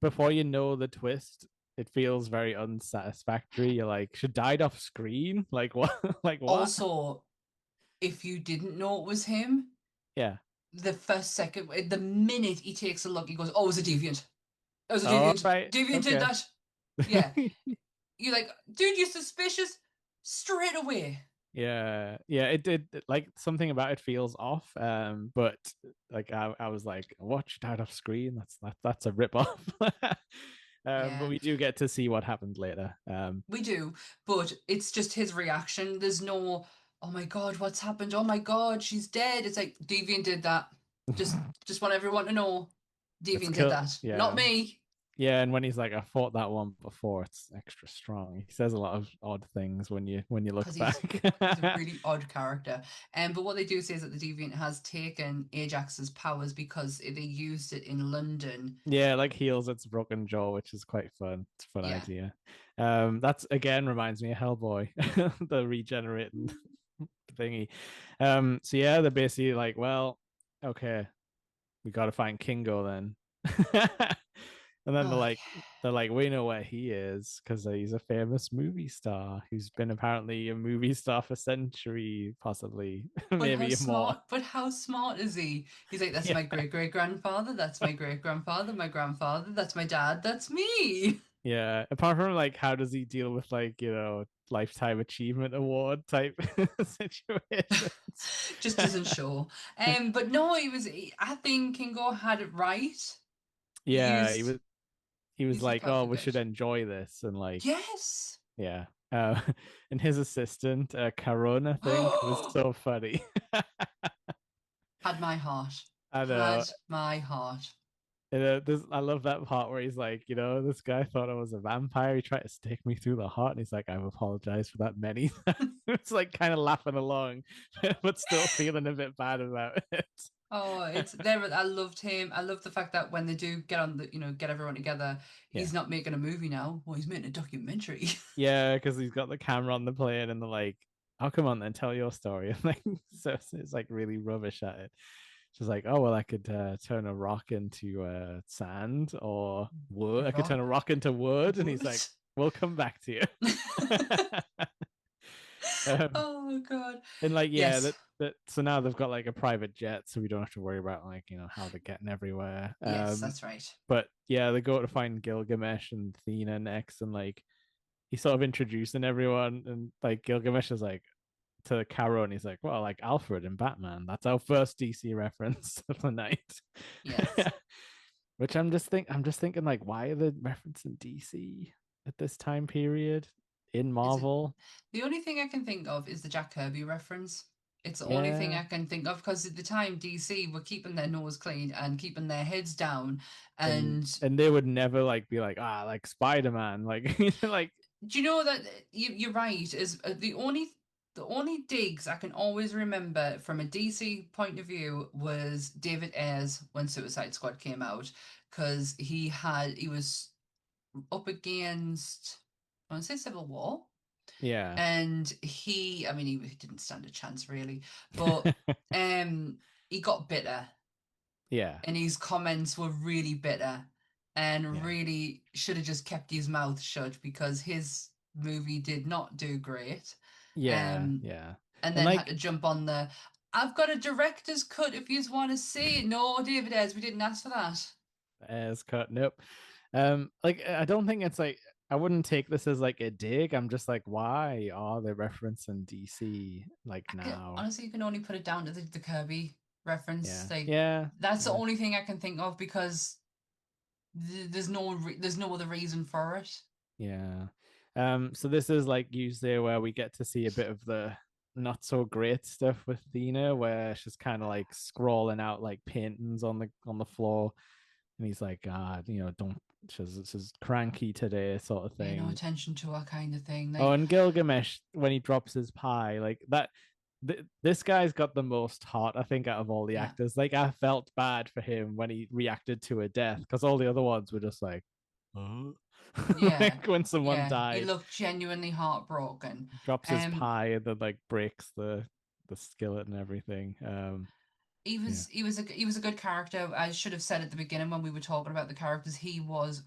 before you know the twist, it feels very unsatisfactory. You're like, she died off screen. Like what? Like what? Also, if you didn't know it was him, Yeah. the first second, the minute he takes a look, he goes, "Oh, it was a deviant. It was a All deviant. right. Deviant did Okay. that." Yeah, you're like, dude, you're suspicious straight away. Yeah, yeah, it did like something about it feels off. But like I was like, watched out off screen. That's a rip off. But Yeah. we do get to see what happened later. We do, but it's just his reaction. There's no. oh my God, what's happened? Oh my God, she's dead. It's like Deviant did that. Just want everyone to know, It's Deviant did kill. that, not Yeah, me. yeah. And when he's like, "I fought that one before," it's extra strong. He says a lot of odd things when you Because look he's back. he's a really odd character. But what they do say is that the Deviant has taken Ajax's powers because they used it in London. Yeah, like heals its broken jaw, which is quite fun. It's a fun Yeah. idea. That's again reminds me of Hellboy, the regenerating thingy. So yeah, they're basically like, well, okay, we got to find Kingo then. And then Oh, they're like, we know where he is because he's a famous movie star who's been apparently a movie star for century, possibly, maybe more. But how smart is he? He's like, that's Yeah, my great great grandfather, that's my great grandfather, my grandfather, that's my dad, that's me. yeah. Apart from like, how does he deal with like lifetime achievement award type situations? Just doesn't show. But no, I think Kingo had it right. He Yeah, he was used his like, power oh, for we should good. enjoy this, and like, Yes. yeah. And his assistant, Caron, I think, was so funny. Had my heart. I know. Had my heart. I love that part where he's like, this guy thought I was a vampire. He tried to stick me through the heart, and he's like, I've apologized for that many times. It's like kind of laughing along, but still feeling a bit bad about it. Oh, it's there. I loved him. I love the fact that when they do get on get everyone together, Yeah. he's not making a movie now. Well, he's making a documentary. Yeah, because he's got the camera on the plane, and they're like, "Oh, come on, then tell your story." And like, so it's like really rubbish at it. She's like, "Oh well, I could turn a rock into sand or wood. I could turn a Rock. rock into wood." And he's like, What? "We'll come back to you." um, Oh God. and like, yeah, Yes. that. So now they've got like a private jet, so we don't have to worry about like how they're getting everywhere. Yes, that's right. But yeah, they go to find Gilgamesh and Athena next, and like he's sort of introducing everyone, and like Gilgamesh is like to Caro, and he's like, "Well, like Alfred in Batman. That's our first DC reference of the night." Yes. Which I'm just thinking, like, why are they referencing DC at this time period in Is it Marvel? the only thing I can think of is the Jack Kirby reference? It's the only thing Yeah, I can think of because at the time DC were keeping their nose clean and keeping their heads down. and And and they would never like be like like Spider Man, like like do you know that you're right? Is the only digs I can always remember from a DC point of view was David Ayers when Suicide Squad came out because he was up against I want to say Civil War. yeah, And I mean, he didn't stand a chance really, but he got bitter, yeah, and his comments were really bitter, and yeah, really should have just kept his mouth shut because his movie did not do great. yeah, Um, yeah, and and then had to like jump on the. I've got a director's cut if you want to see it. No, David Ayers, we didn't ask for that. as cut. Nope. Like I don't think it's like I wouldn't take this as like a dig. I'm just like, why are they referencing DC like now? Honestly, you can only put it down to the Kirby reference. Yeah, Like yeah, that's the yeah, only thing I can think of because there's no other reason for it. yeah. So this is like usually where we get to see a bit of the not so great stuff with Thena, where she's kind of like scrawling out like paintings on the floor, and he's like, don't. She's cranky today, sort of Pay no thing. attention to her kind of thing. Oh, Like, and Gilgamesh when he drops his pie, like that. This guy's got the most heart, I think, out of all the yeah, actors. Like, I felt bad for him when he reacted to a death because all the other ones were just like, oh, yeah, like when someone yeah. He died, looked genuinely heartbroken. drops his Um, pie and then like breaks the skillet and everything. Yeah, he was a good character. I should have said at the beginning when we were talking about the characters, he was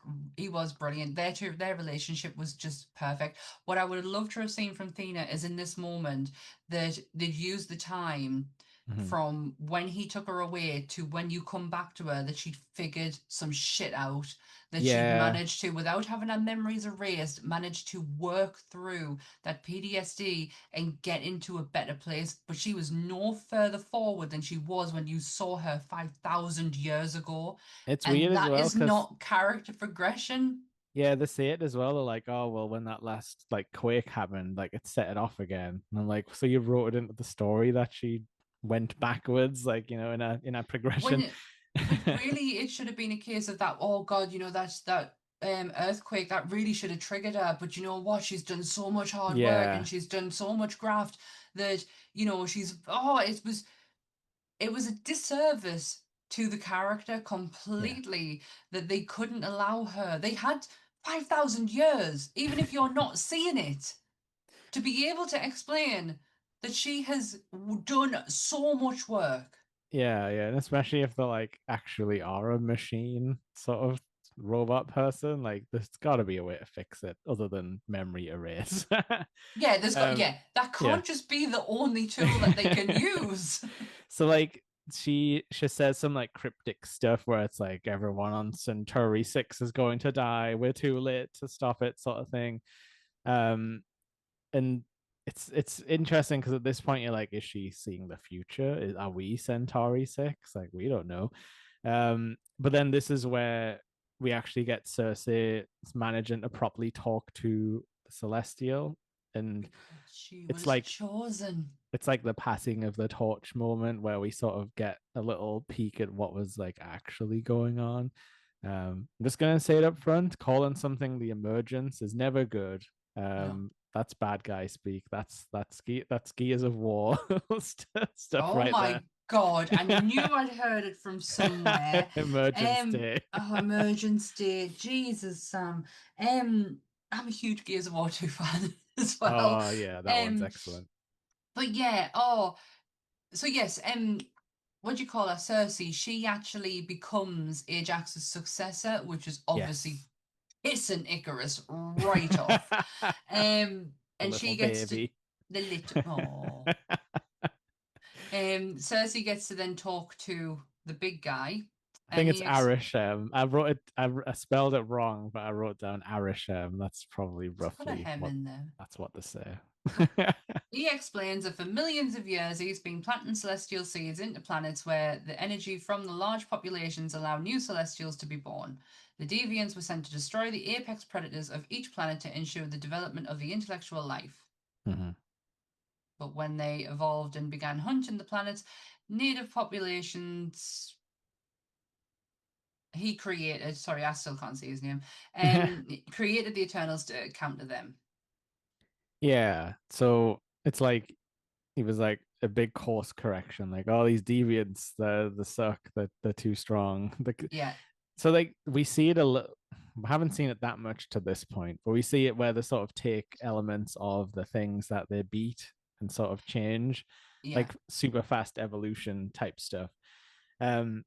brilliant. Their relationship was just perfect. What I would have loved to have seen from Thena is in this moment that they'd use the time hmm, from when he took her away to when you come back to her that she'd figured some shit out, that she'd yeah. managed to, without having her memories erased, managed to work through that PTSD and get into a better place. But she was no further forward than she was when you saw her 5,000 years ago. It's And weird as that well is because not character progression. Yeah, they say it as well. They're like, oh well, when that last like quake happened, like it set it off again. And I'm like, so you wrote it into the story that she went backwards, like in a When progression. but really it should have been a case of that, oh God, that's that earthquake that really should have triggered her. But you know what? She's done so much hard work and Yeah, she's done so much graft that, she's it was a disservice to the character yeah. completely that they couldn't allow her. They had 5,000 years, even if you're not seeing it, to be able to explain that she has done so much work. Yeah, yeah, and especially if they like actually are a machine sort of robot person, like there's got to be a way to fix it other than memory erase. Yeah, um, that yeah. can't just be the only tool that they can use. So like she says some like cryptic stuff where it's like everyone on Centauri 6 is going to die. We're too late to stop it, sort of thing. Um, and it's interesting because at this point you're like, is she seeing the future? Are we Centauri 6? Like we don't know. But then this is where we actually get Cersei managing to properly talk to the Celestial, and Because she it's was like chosen. it's like the passing of the torch moment where we sort of get a little peek at what was like actually going on. I'm just gonna say it up front: calling something the emergence is never good. No. That's bad guy speak. That's Gears of War stuff Oh right there. my God, I knew I'd heard it from somewhere. Emergence day. Oh, Emergency, Jesus, Sam. Um, I'm a huge Gears of War 2 fan as well. Oh yeah, that one's Um, excellent. but yeah, so yes, what do you call her? Cersei, she actually becomes Ajax's successor, which is obviously Yes. pissing Icarus right off. The And little she gets to baby. the little, oh. Cersei gets to then talk to the big guy, I and think it's Arishem. I wrote it. I spelled it wrong, but I wrote down Arishem. That's probably it's got a roughly hem what. in there. That's what to say. He explains that for millions of years he's been planting celestial seeds into planets where the energy from the large populations allow new celestials to be born. The deviants were sent to destroy the apex predators of each planet to ensure the development of the intellectual life. Mhm. But when they evolved and began hunting the planets, native populations he created, sorry, I still can't see his name, created the Eternals to counter them. Yeah. So it's like he was like a big course correction. Like all these deviants, the suck, they're too strong. Yeah, So like we see it a little. We haven't seen it that much to this point, but we see it where they sort of take elements of the things that they beat and sort of change, yeah. like super fast evolution type stuff. Um,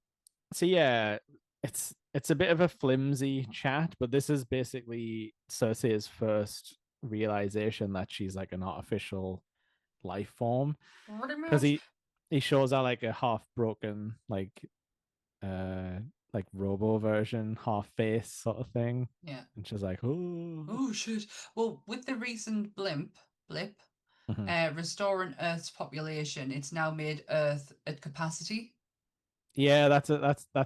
so yeah, it's a bit of a flimsy chat, but this is basically Cersei's first realization that she's like an artificial life form Pretty because much. he shows her like a half broken uh like robo version, half face sort of thing, Yeah. and she's like, oh, Oh shit. Well, with the recent blip, mhm. restoring Earth's population, it's now made Earth at capacity. Yeah, that's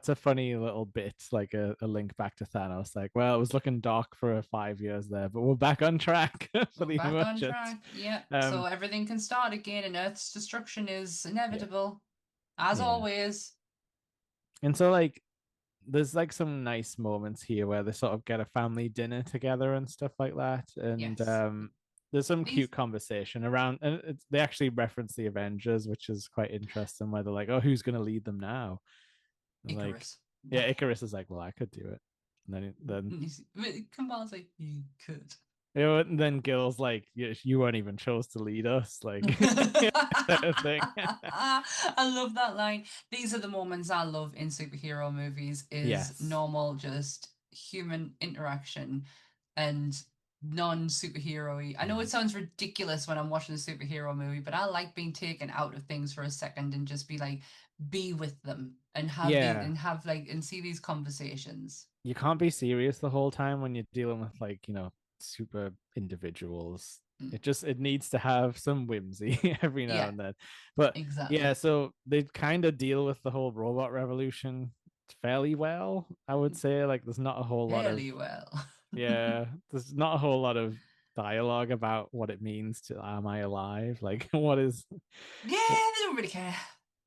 a funny little bit, like a link back to Thanos. Like, well, it was looking dark for 5 years there, but we're back on track for We're the back on emergence. track. Yeah. So Um, everything can start again, and Earth's destruction is yeah, inevitable, as yeah, always. and so like there's like some nice moments here where they sort of get a family dinner together and stuff like that, and Yes. there's some cute These conversation around, and they actually reference the Avengers, which is quite interesting. Where they're like, "Oh, who's going to lead them now?" And like, Icarus. yeah, Icarus is like, "Well, I could do it." And then Come on, say you could. and then Gil's like, you weren't even chose to lead us," like sort of thing. I love that line. These are the moments I love in superhero movies is Yes. normal, just human interaction and non-superhero-y. I know it Mhm. sounds ridiculous when I'm watching a superhero movie, but I like being taken out of things for a second and just be with them and Yeah, have like and see these conversations. you can't be serious the whole time when you're dealing with like super individuals. Mm. It needs to have some whimsy every now Yeah, and then. But yeah, exactly. so they kind of deal with the whole robot revolution fairly well, I would say. Like there's not a whole lot of Fairly well. Yeah, there's not a whole lot of dialogue about what it means to am I alive? Like, what is Yeah, they don't really care.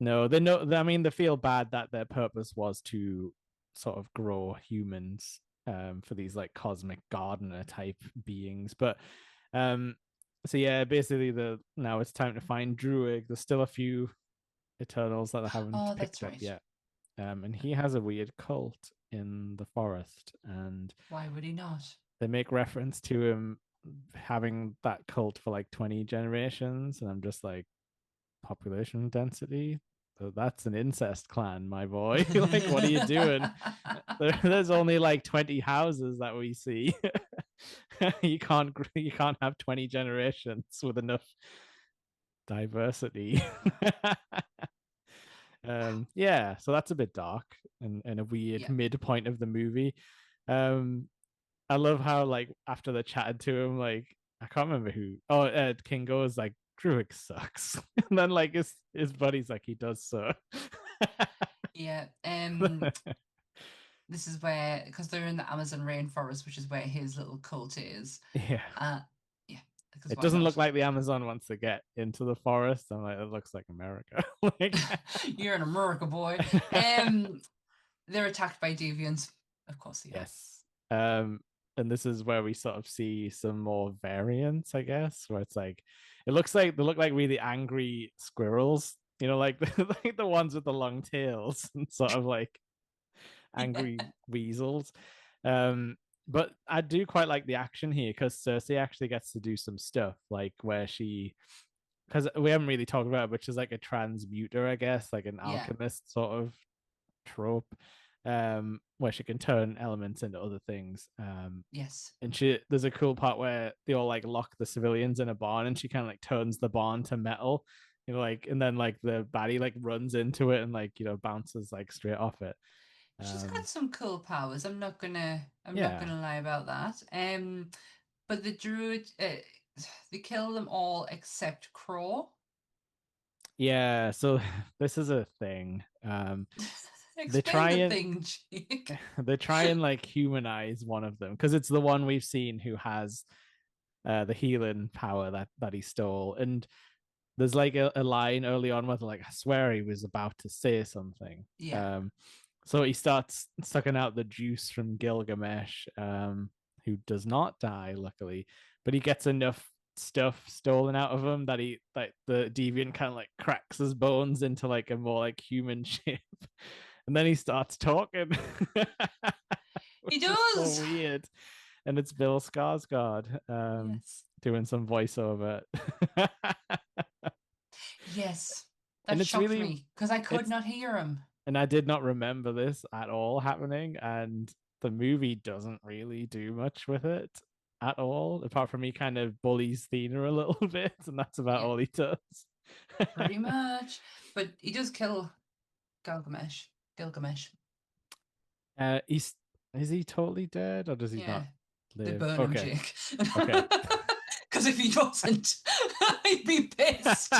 no, they know. I mean, they feel bad that their purpose was to sort of grow humans for these like cosmic gardener type beings. But um, so yeah, basically the now it's time to find Druid. There's still a few Eternals that I haven't Oh, that's picked up right. yet. And he has a weird cult in the forest, and Why would he not? they make reference to him having that cult for like 20 generations, and I'm just like, population density. So that's an incest clan, my boy. Like, what are you doing? There's only like 20 houses that we see. You can't have 20 generations with enough diversity. Yeah, so that's a bit dark and a weird Yeah. midpoint of the movie. Um, I love how like after they chatted to him, like I can't remember who. Oh, King goes like Druid sucks, and then like his buddy's like he does so. Yeah. This is where, because they're in the Amazon rainforest, which is where his little cult is. Yeah, Uh, yeah, because it why doesn't look not? like the Amazon once they get into the forest. I'm like, it looks like America. Like, You're in America, boy. They're attacked by deviants. Of course they are. yes. And this is where we sort of see some more variants, I guess, where it's like it looks like they look like really angry squirrels, like like the ones with the long tails and sort of like Yeah. angry weasels. Um, but I do quite like the action here because Cersei actually gets to do some stuff like where she because we haven't really talked about it, but she's like a transmuter, I guess, like an Yeah. alchemist sort of trope, where she can turn elements into other things. Yes. And there's a cool part where they all like lock the civilians in a barn, and she kind of like turns the barn to metal, like, and then like the baddie like runs into it and like bounces like straight off it. She's got Um, some cool powers. I'm not yeah, gonna lie about that. But the druid, they kill them all except Crow. yeah. So this is a thing. They Explain try the and thing, Jake. they try and like humanize one of them because it's the one we've seen who has the healing power that he stole. And there's like a line early on where like I swear he was about to say something. Yeah. So he starts sucking out the juice from Gilgamesh, who does not die, luckily, but he gets enough stuff stolen out of him that he like the deviant kind of like cracks his bones into like a more like human shape, and then he starts talking, He which is so does. weird. And it's Bill Skarsgård Yes. doing some voiceover. Yes. That And it's shocked really me because I could it's not hear him. and I did not remember this at all happening, and the movie doesn't really do much with it at all, apart from he kind of bullies Thena a little bit, and that's about Yeah, all he does. pretty much. But he does kill Gilgamesh. Gilgamesh. He's is he totally dead or does he Yeah. not They live? burn him, Okay, Jake. okay. Because if he wasn't, I'd be pissed.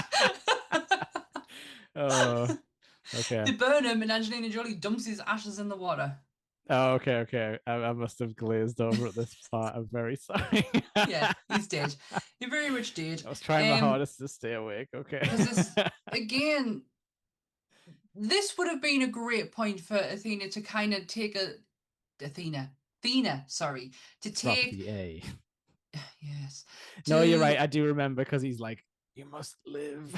Oh, okay. They burn him, and Angelina Jolie dumps his ashes in the water. Oh, okay, okay. I must have glazed over at this part. I'm very sorry. Yeah, he's dead. He very much did. I was trying my hardest to stay awake. Okay. Because this again, this would have been a great point for Athena to kind of take a Athena, sorry, to Drop take the A. yes, No, you're right. to I do remember because he's like, "You must live,"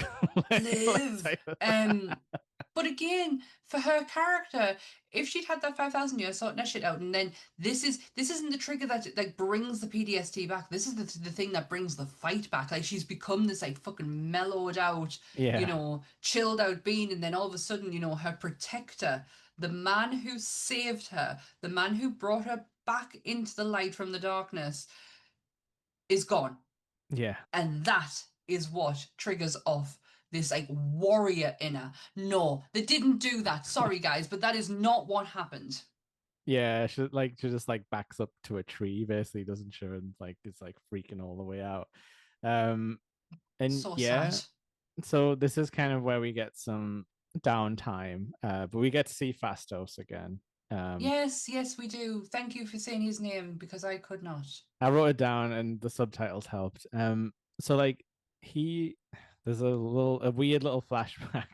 like live. type of- But again, for her character, if she'd had that 5,000 years sorting that shit out, and then this isn't the trigger that like brings the PTSD back. This is the thing that brings the fight back. Like she's become this like fucking mellowed out, yeah, chilled out being, and then all of a sudden, her protector, the man who saved her, the man who brought her back into the light from the darkness, is gone. yeah, And that is what triggers off this like warrior inner. No, they didn't do that. Sorry, guys, but that is not what happened. yeah. She just like backs up to a tree, basically, doesn't she? And like it's like freaking all the way out. Um, and So sad. yeah, so this is kind of where we get some downtime, but we get to see Fastos again. Yes, yes, we do. Thank you for saying his name because I could not. I wrote it down and the subtitles helped. So like he, there's a weird little flashback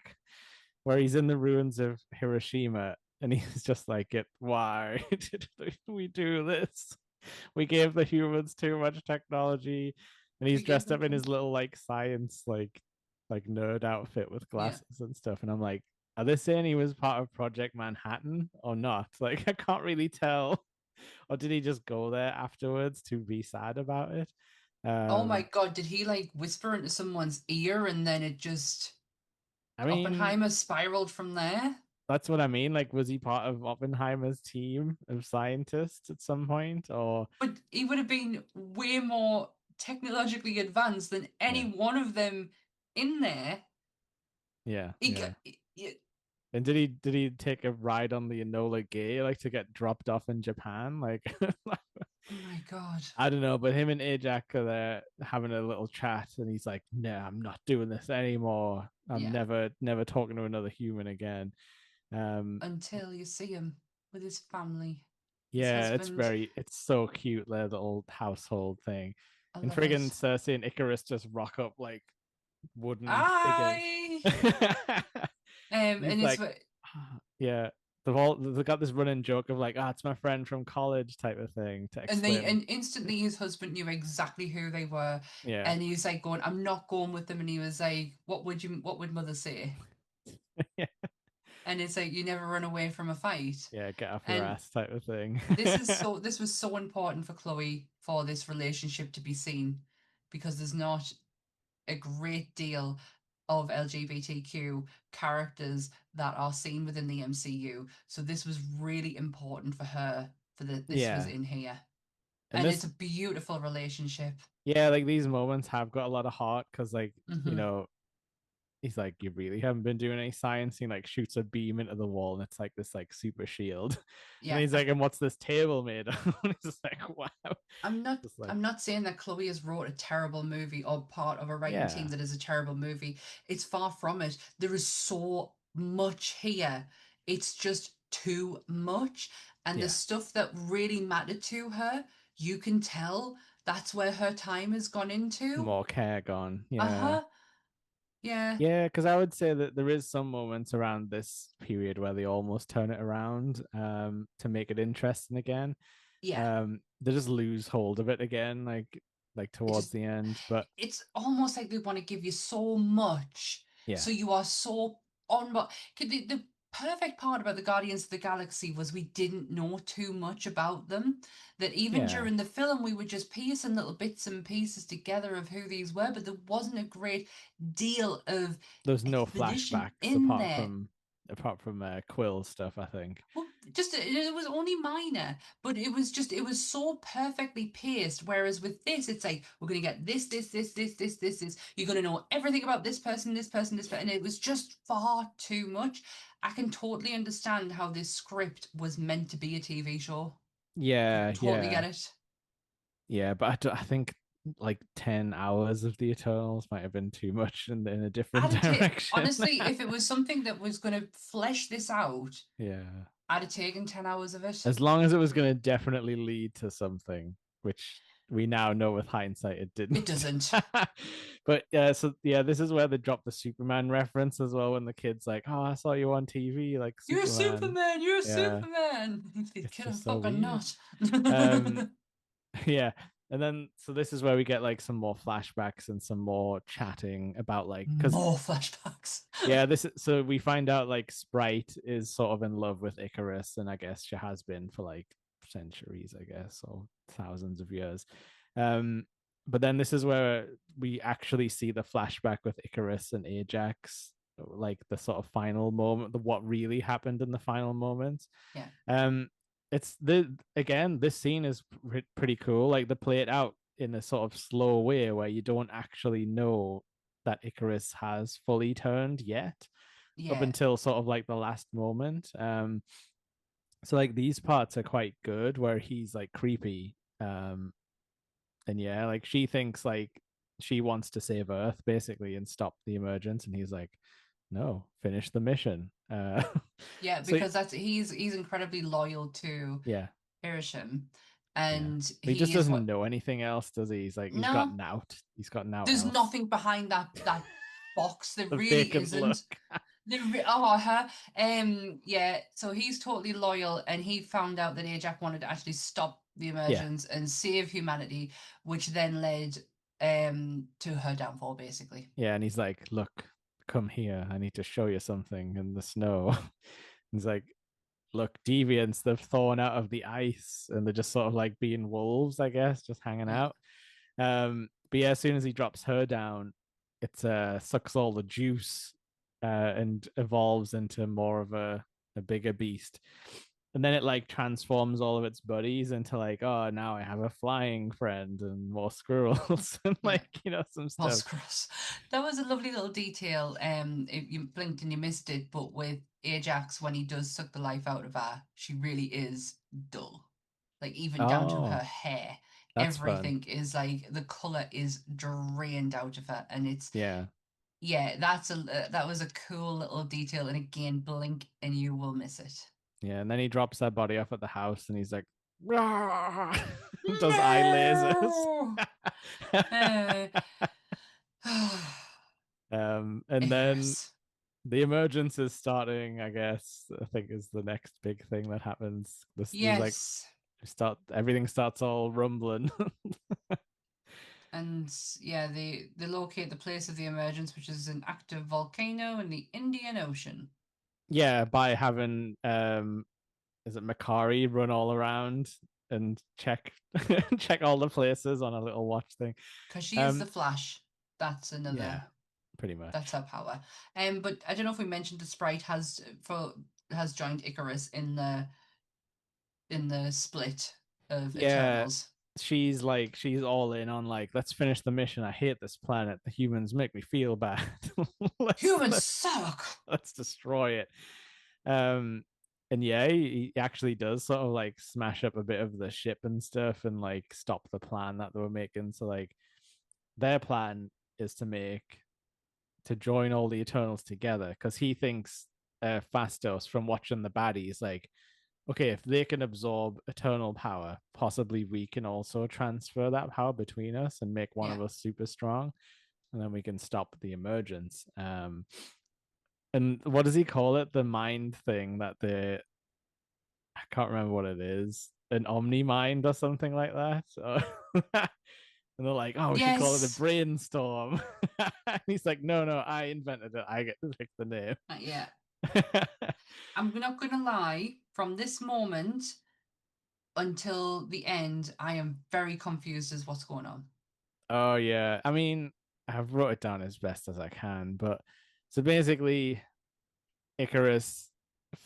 where he's in the ruins of Hiroshima and he's just like, "It, why did we do this? We gave the humans too much technology." And he's We gave dressed them up in too. his little like science like nerd outfit with Yeah. glasses and stuff. And I'm like, are they saying he was part of Project Manhattan or not? Like, I can't really tell. Or did he just go there afterwards to be sad about it? Oh my Um, God, did he like whisper into someone's ear and then it just I mean, Oppenheimer spiraled from there? that's what I mean. Like, was he part of Oppenheimer's team of scientists at some point? Or But he would have been way more technologically advanced than any yeah, one of them in there. yeah, He, yeah. got- he- And did he take a ride on the Enola Gay like to get dropped off in Japan? Like, oh my God. I don't know, but him and Ajak are there having a little chat, and he's like, "No, I'm not doing this anymore. I'm Yeah. never talking to another human again." Um, Until you see him with his family, his yeah, husband. it's so cute, their little household thing. I And love friggin' it. Cersei and Icarus just rock up like wooden figures. I and He's it's like, yeah, they've got this running joke of like, it's my friend from college type of thing to explain. and instantly his husband knew exactly who they were, Yeah, and he's like going, "I'm not going with them," and he was like, what would mother say?" yeah, And it's like you never run away from a fight, yeah, get off your and ass type of thing. this was so important for Chloe for this relationship to be seen because there's not a great deal of LGBTQ characters that are seen within the MCU. So this was really important for her for that this was Yeah, in here. and And it's this, a beautiful relationship. yeah, like these moments have got a lot of heart because, like, Hmm. he's like, you really haven't been doing any science. He like shoots a beam into the wall, and it's like this like super shield. And Yeah, he's like, and what's this table made of? And it's just like, wow, just like, I'm not saying that Chloe has wrote a terrible movie or part of a writing team yeah, that is a terrible movie. It's far from it. There is so much here. It's just too much. And the yeah, stuff that really mattered to her, you can tell that's where her time has gone into. more care gone. Yeah. Uh-huh. Yeah. Yeah, because I would say that there is some moments around this period where they almost turn it around to make it interesting again. Yeah. They just lose hold of it again, like It towards just the end. But it's almost like they want to give you so much, so yeah, you are so on. But the perfect part about the Guardians of the Galaxy was we didn't know too much about them. That even yeah, during the film, we were just piecing little bits and pieces together of who these were, but there wasn't a great deal of there's no exposition flashbacks in there. apart from Quill stuff, I think. Well, just it was only minor, but it was so perfectly paced. Whereas with this, it's like we're gonna get this. You're gonna know everything about this person, and it was just far too much. I can totally understand how this script was meant to be a TV show. Yeah, Totally get yeah, it. yeah. But I think like 10 hours of the Eternals might have been too much in a different I'd have ta- direction. honestly, if it was something that was gonna flesh this out, Yeah. I'd have taken 10 hours of it. As long as it was going to definitely lead to something, which we now know with hindsight it It didn't. doesn't. But yeah, so yeah, this is where they drop the Superman reference as well when the kid's like, "Oh, I saw you on TV, like You're Superman." Superman. You're Yeah, Superman. it's Can I just so fucking weird. not? Um, yeah, and then so this is where we get like some more flashbacks and some more chatting about like because More flashbacks. yeah, so we find out like Sprite is sort of in love with Icarus, and I guess she has been for like centuries, I guess, or thousands of years. Um, but then this is where we actually see the flashback with Icarus and Ajax, like the sort of final moment, the what really happened in the final moments. Yeah, Um, it's the again, this scene is pretty cool. Like they play it out in a sort of slow way where you don't actually know that Icarus has fully turned yet up yeah. until sort of like the last moment. So like these parts are quite good where he's like creepy. And yeah, like she thinks like she wants to save Earth basically and stop the emergence, and he's like, no, finish the mission. Yeah, So because that's he's incredibly loyal to yeah, Irisham, yeah. and But he just he is doesn't what. know anything else, does he? He's like he's got No, nout. He's got nout there's else. nothing behind that box. There The really vacant isn't. look. Oh, huh. Yeah. So he's totally loyal, and he found out that Ajax wanted to actually stop the Yeah, emergence and save humanity, which then led to her downfall, basically. yeah. And he's like, look, come here. I need to show you something in the snow. He's like, look, deviants, they've thawed out of the ice and they're just sort of like being wolves, I guess, just hanging Yeah, out. But yeah, as soon as he drops her down, it sucks all the juice and evolves into more of a bigger beast. And then it like transforms all of its buddies into like, oh, now I have a flying friend and more squirrels and yeah. like, some stuff. Boss Cross. That was a lovely little detail. If you blinked and you missed it, but with Ajax, when he does suck the life out of her, she really is dull. Like even down to her Oh, hair, that's fun. everything is like the color is drained out of her, and it's Yeah. yeah, that was a cool little detail. And again, blink and you will miss it. Yeah. And then he drops that body off at the house and he's like, does eye lasers. No. Uh, And then Icarus. the emergence is starting, I guess. I think is the next big thing that happens. There's like Yes. everything starts all rumbling. And yeah, they locate the place of the emergence, which is an active volcano in the Indian Ocean. Yeah, by having is it Makari run all around and check check all the places on a little watch thing. Because she is the Um Flash. That's yeah, another. pretty That's much. her power. But I don't know if we mentioned the sprite has joined Icarus in the split of Yeah, Eternals. she's all in on like let's finish the mission. I hate this planet. The humans make me feel bad. let's Humans let's suck. let's destroy it. Um and yeah, he actually does sort of like smash up a bit of the ship and stuff and like stop the plan that they were making. So like their plan is to join all the Eternals together because he thinks Fastos from watching the baddies like okay, if they can absorb eternal power, possibly we can also transfer that power between us and make one Yeah, of us super strong, and then we can stop the emergence. And what does he call it? The mind thing that the I can't remember what it is, an omni mind or something like that. So, and they're like, "Oh, we should call it a yes, brainstorm." And he's like, "No, no, I invented it. I get to pick the name." yeah. I'm not gonna lie. From this moment until the end, I am very confused as what's going on. Oh yeah. I mean, I've wrote it down as best as I can, but so basically Icarus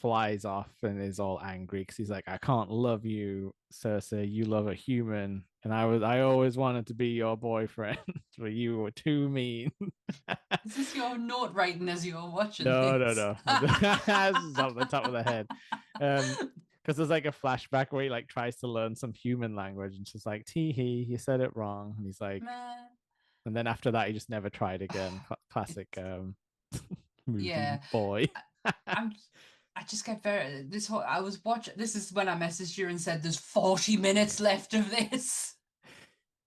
flies off and is all angry because he's like, I can't love you, Cersei. You love a human. And I always wanted to be your boyfriend, but you were too mean. Is this your note writing as you're watching No, no, this? no. This is off the top of the head. Because there's like a flashback where he like tries to learn some human language and she's like, tee hee, you said it wrong. And he's like, Meh. and then after that, he just never tried again. Classic It, movie yeah, boy. I, I'm. I just get very this whole. I was watching. This is when I messaged you and said there's 40 minutes left of this,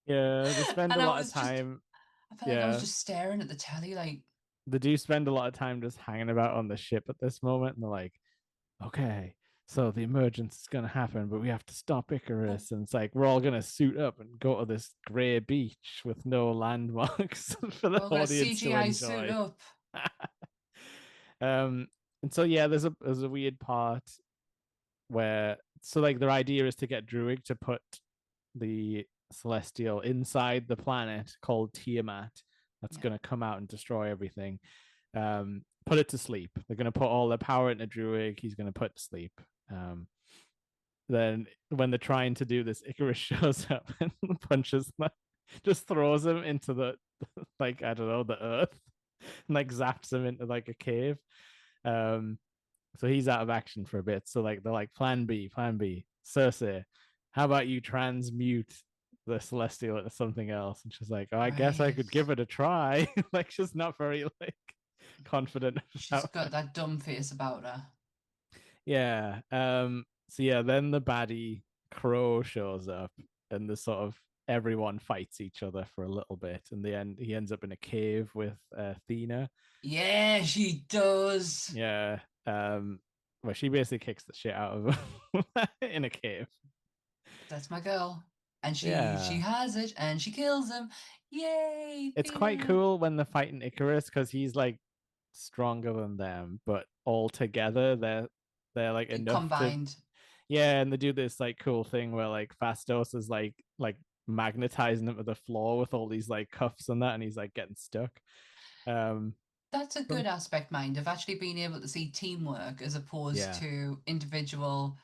Yeah, they spend and a I lot of was just. time. I felt like I was Yeah, just staring at the telly, like they do spend a lot of time just hanging about on the ship at this moment. And they're like, okay, so the emergence is going to happen, but we have to stop oh, Icarus. And it's like, we're all going to suit up and go to this gray beach with no landmarks for the we're gonna audience to CGI suit enjoy. up. um, and so, yeah, there's a weird part where, so like their idea is to get Druig to put the celestial inside the planet called Tiamat that's Yeah, going to come out and destroy everything. Put it to sleep. They're going to put all the power into Druig. He's going to put to sleep. Um, then when they're trying to do this, Icarus shows up and punches them, just throws him into the like I don't know the earth and like zaps him into like a cave. Um, so he's out of action for a bit. So like they're like plan B, Cersei, how about you transmute the celestial into something else? And she's like, oh, I guess I right. could give it a try. Like she's not very like confident She's about got that dumb face about her. yeah. So yeah, then the baddie Crow shows up, and the sort of everyone fights each other for a little bit. In the end, he ends up in a cave with Athena. Yeah, she does. Yeah. Where she basically kicks the shit out of him in a cave. That's my girl. And she Yeah. has it and she kills him. Yay, It's quite Athena. cool when they're fighting Icarus because he's like stronger than them, but all together they're like enough to Combined. yeah, and they do this like cool thing where like Fastos is like magnetizing him to the floor with all these like cuffs and that, and he's like getting stuck. Um, That's a some good aspect, mind, of actually being able to see teamwork as opposed yeah, to individual,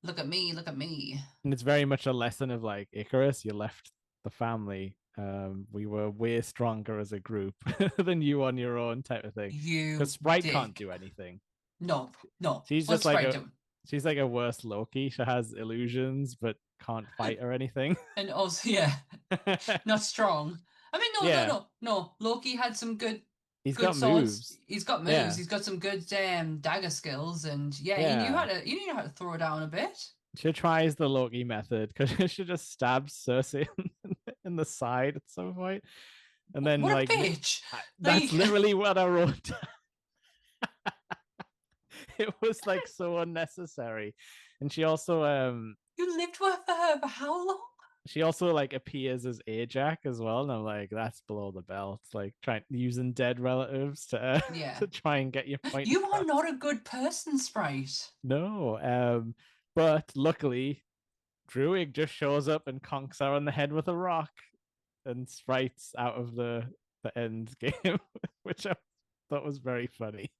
look at me, look at me. and it's very much a lesson of like Icarus. You left the family. We were way stronger as a group than you on your own, type of thing. Because You Sprite can't dick. do anything. No, no. She's just What's like Sprite a doing? she's like a worse Loki. She has illusions but can't fight or anything. And also, yeah, not strong. I mean, no, no, Yeah, no, no. Loki had some he's good got swords. moves. He's got moves. Yeah, He's got some good dagger skills, and yeah, yeah. he knew how to throw down a bit. She tries the Loki method because she just stabs Cersei in the side at some point, and then What a like bitch! that's Like literally what I wrote. It was like so unnecessary, and you lived with her for how long? she also like appears as Ajax as well, and I'm like that's below the belt, like trying using dead relatives to to Yeah, try and get your point you are across. not a good person, Sprite. No, but luckily Druig just shows up and conks her on the head with a rock and sprites out of the end game, which I thought was very funny.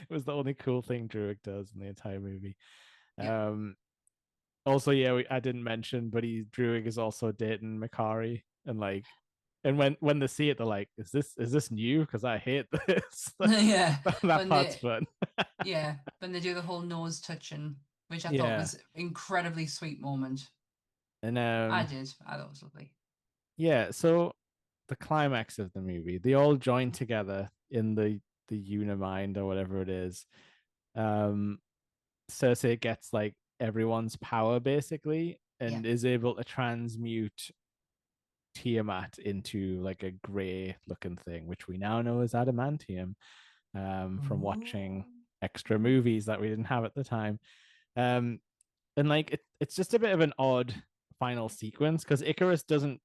It was the only cool thing Druig does in the entire movie. Yep. Um, Also, yeah, I didn't mention, but he Druig is also dating Makari, and like, and when they see it, they're like, "Is this new? Because I hate this." Yeah, That when part's they fun. yeah when they do the whole nose touching, which I thought Yeah, was incredibly sweet moment. and I thought it was lovely. yeah, so the climax of the movie, they all join together in the Unimind or whatever it is. Um, Cersei gets like everyone's power basically Yeah. and is able to transmute Tiamat into like a gray looking thing, which we now know is adamantium from watching Ooh. extra movies that we didn't have at the time. Um, and like it's just a bit of an odd final sequence because Icarus doesn't,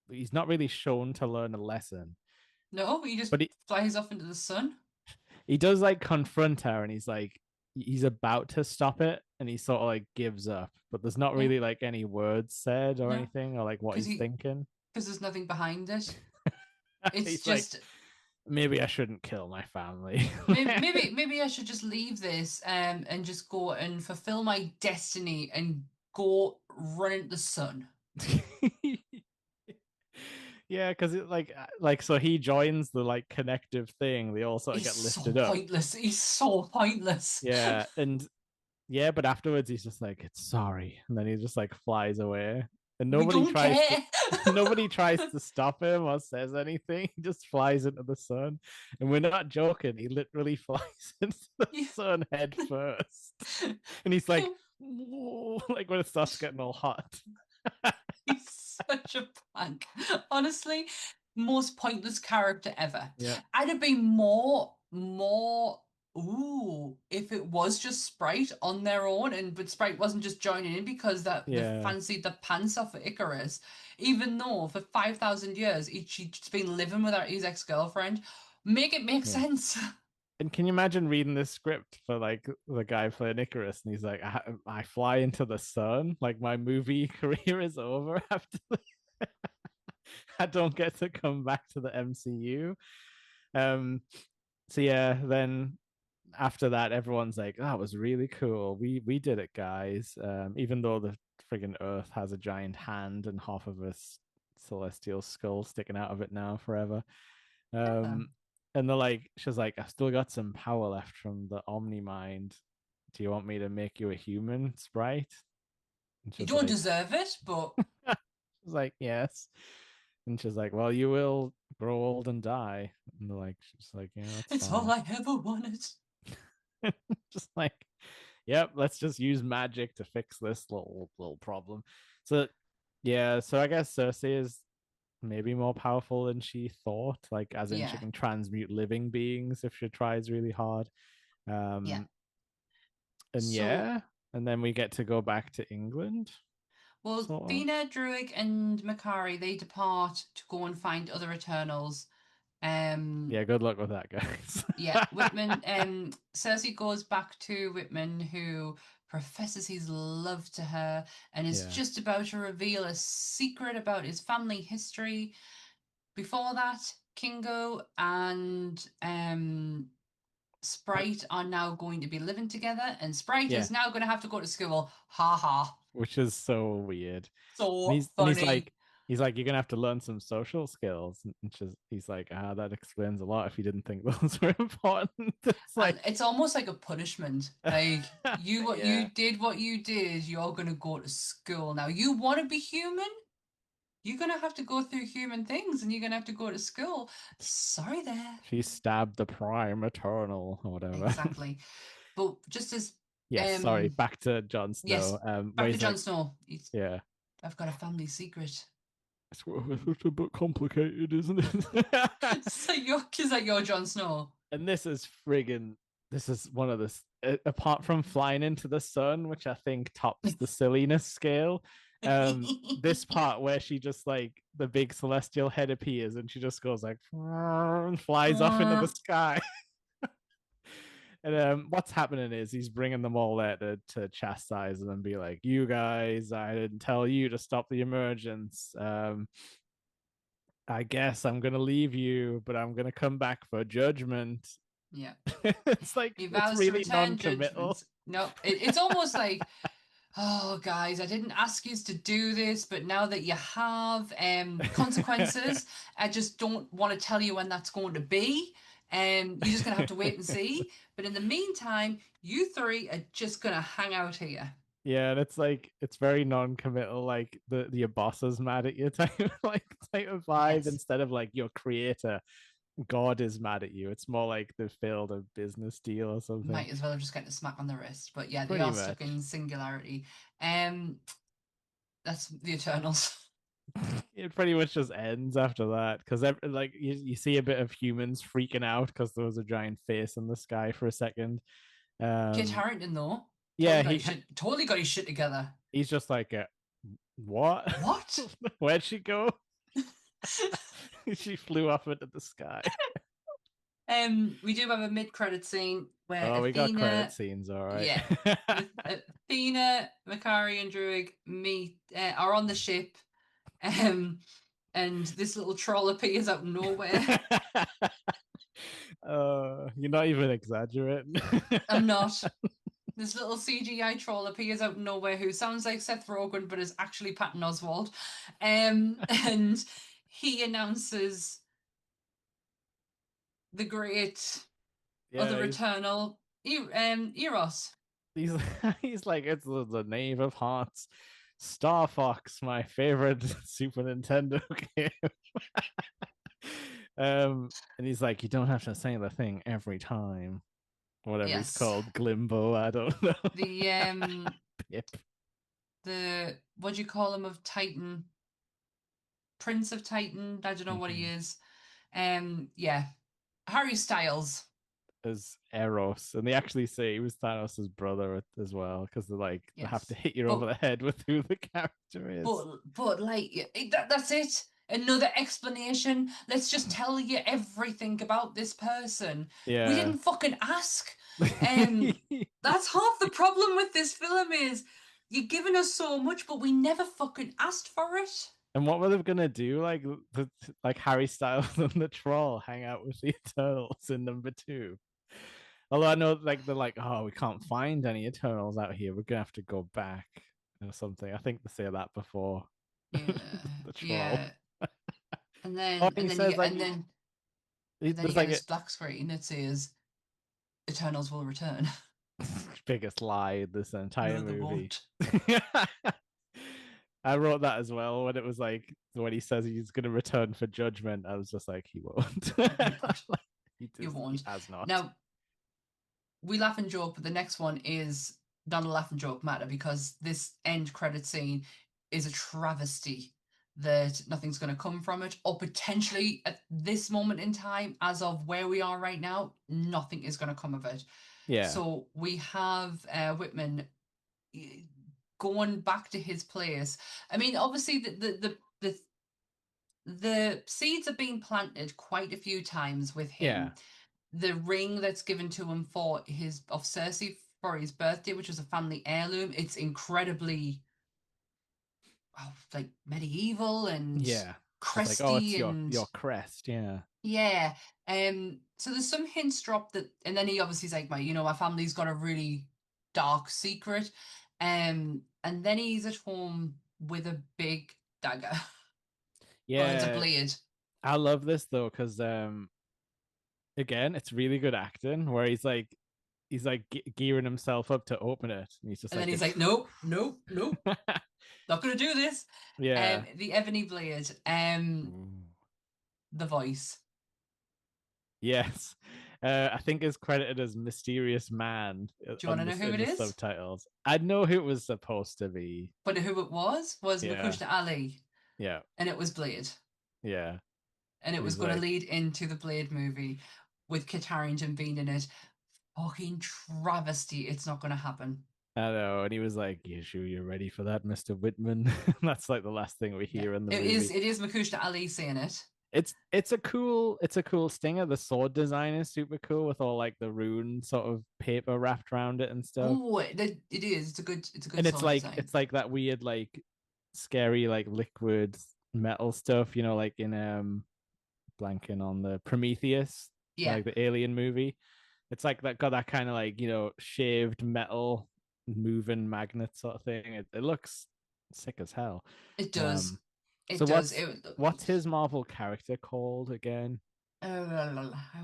he's not really shown to learn a lesson, No, he just but flies off into the sun. he does like confront her and he's like, he's about to stop it and he sort of like gives up, but there's not Yeah, really like any words said or no, anything or like what because he's thinking. there's nothing behind it. It's He's like, just maybe I shouldn't kill my family. maybe I should just leave this and just go and fulfill my destiny and go run into the sun. Yeah, because it like so he joins the like connective thing. They all sort of He's get so lifted up. pointless. He's so pointless. Yeah, and yeah, but afterwards he's just like, it's sorry, and then he just like flies away, and We don't care. nobody tries to stop him or says anything. He just flies into the sun, and we're not joking. He literally flies into the sun head first, and he's like, "Whoa," like when it starts getting all hot. He's such a prank. Honestly, most pointless character ever. Yeah, I'd have been more, ooh, if it was just Sprite on their own and but Sprite wasn't just joining in because that they yeah, fancied the pants off of Icarus, even though for 5,000 years she'd been living with his ex-girlfriend. Make it make yeah. sense. And can you imagine reading this script for like the guy playing Icarus, and he's like, I fly into the sun, like my movie career is over after I don't get to come back to the MCU. Um, so yeah, then after that, everyone's like, "That was really cool. We did it, guys." Even though the friggin' Earth has a giant hand and half of a celestial skull sticking out of it now forever. Yeah. Um, and they're like, she's like, "I've still got some power left from the Omni Mind. Do you want me to make you a human sprite?" And You she's don't like, deserve it, but "She's like, yes." And she's like, well, you will grow old and die. And they're like, she's like, yeah, that's It's all fine. I ever wanted. Just like, yep, let's just use magic to fix this little problem. So yeah, so I guess Cersei is maybe more powerful than she thought, like as in she Yeah, can transmute living beings if she tries really hard. yeah. Um and So, yeah, and then we get to go back to England, well, sort of. Fina, Druig, and Makari, they depart to go and find other Eternals. Um, Yeah, good luck with that, guys. yeah, Whitman. Cersei goes back to Whitman, who professes his love to her and is Yeah. just about to reveal a secret about his family history. Before that, Kingo and Sprite are now going to be living together, and Sprite Yeah, is now going to have to go to school. Ha ha. which is so weird. And So he's funny. like you're gonna have to learn some social skills. And he's like, that explains a lot if you didn't think those were important. It's And like it's almost like a punishment. Like you what yeah. you did what you did, you're gonna go to school now. You wanna be human? You're gonna have to go through human things and you're gonna have to go to school. Sorry there. She stabbed the prime eternal or whatever. Exactly. But just as Yes, sorry, um back to Jon Snow. yes, Where back to he's Jon like, Snow. yeah, I've got a family secret. it's a bit complicated, isn't it? So you're is that you're Jon Snow? And this is one of the apart from flying into the sun, which I think tops the silliness scale. This part where she just like the big celestial head appears and she just goes like and flies off into the sky. And what's happening is he's bringing them all there to chastise them and be like, "You guys, I didn't tell you to stop the emergence. I guess I'm gonna leave you, but I'm gonna come back for judgment." Yeah. It's like He it's vows to really return non-committal. judgment. No, it's almost like, oh, guys, I didn't ask you to do this, but now that you have consequences, I just don't want to tell you when that's going to be. You're just going to have to wait and see. But in the meantime, you three are just going to hang out here. Yeah, and it's like it's very non-committal, like the your boss is mad at you type type of vibe Yes. instead of like your creator, God is mad at you. It's more like they failed a business deal or something. Might as well have just gotten a smack on the wrist. But yeah, they Pretty are stuck much. in singularity. Um, that's the Eternals. It pretty much just ends after that because like you see a bit of humans freaking out because there was a giant face in the sky for a second. Kit Um, Harington, though, yeah, totally got his shit together. he's just like, what? What? Where'd she go? She flew off into the sky. We do have a mid-credit scene where Oh, we got credit Athena, scenes, all right. yeah, Athena, Makari, and Druig meet are on the ship, um, and this little troll appears out of nowhere. You're not even exaggerating. I'm not. This little CGI troll appears out of nowhere who sounds like Seth Rogen but is actually Patton Oswalt, and he announces the great Yeah, other eternal Eros. he's he's like it's the Knave of Hearts, Star Fox, my favorite Super Nintendo game. And he's like, you don't have to say the thing every time. Whatever he's Yes. called, Glimbo, I don't know. The Pip. the what do you call him of Titan? Prince of Titan. I don't know what he Mm-hmm. is. Yeah, Harry Styles. As Eros, and they actually say he was Thanos' brother as well, because they're like they have to Yes, hit you over but the head with who the character is. but like that's it. Another explanation. Let's just tell you everything about this person. We Yeah. didn't fucking ask. Um, that's half the problem with this film is you're giving us so much, but we never fucking asked for it. And what were they gonna do? Like Harry Styles and the Troll hang out with the Eternals in number 2. Although I know like they're like, oh, we can't find any Eternals out here. We're gonna have to go back or something. I think they say that before Yeah, the Troll. yeah. Oh, and he says like And then you there's get like a this black screen that says Eternals will return. biggest lie in this entire No, they movie. won't. I wrote that as well when it was like when he says he's going to return for judgment. I was just like, he won't. You won't. You He won't. has not. Now, we laugh and joke, but the next one is not a laugh and joke matter because this end credit scene is a travesty that nothing's going to come from it, or potentially at this moment in time, as of where we are right now, nothing is going to come of it. Yeah, So we have Whitman going back to his place. I mean, obviously, the seeds have been planted quite a few times with him. yeah, The ring that's given to him for his of Cersei for his birthday, which was a family heirloom, it's incredibly like medieval and yeah. It's like, oh, it's cresty your and crest. Yeah, yeah. So there's some hints dropped that, and then he obviously is like, my family's got a really dark secret. And then he's at home with a big dagger. Well, it's a yeah. blade. I love this though because again, it's really good acting where he's like gearing himself up to open it, and he's just And then like he's like, nope, nope, nope, not gonna do this. yeah. The ebony blade. Ooh. The voice. Yes. I think it's credited as Mysterious Man Do you want on to know this who in it the is? subtitles. I know who it was supposed to be. But who it was Yeah, Makushna Ali, yeah, and it was Blade, yeah. and it And was he's going to like, lead into the Blade movie with Kit Harington being in it. Fucking travesty! It's not going to happen. I know, and he was like, "You sure you're ready for that, Mr. Whitman?" That's like the last thing we Yeah, hear in the it is. movie. It is Makushna Ali saying it. It's a cool stinger. The sword design is super cool with all like the rune sort of paper wrapped around it and stuff. Oh, it is. It's a good And it's sword like design. it's like that weird like scary like liquid metal stuff, like in blanking on the Prometheus, Yeah, like the Alien movie. It's like that got that kind of like shaved metal moving magnet sort of thing. It looks sick as hell. it does. Um, It so does. what's his Marvel character called again? I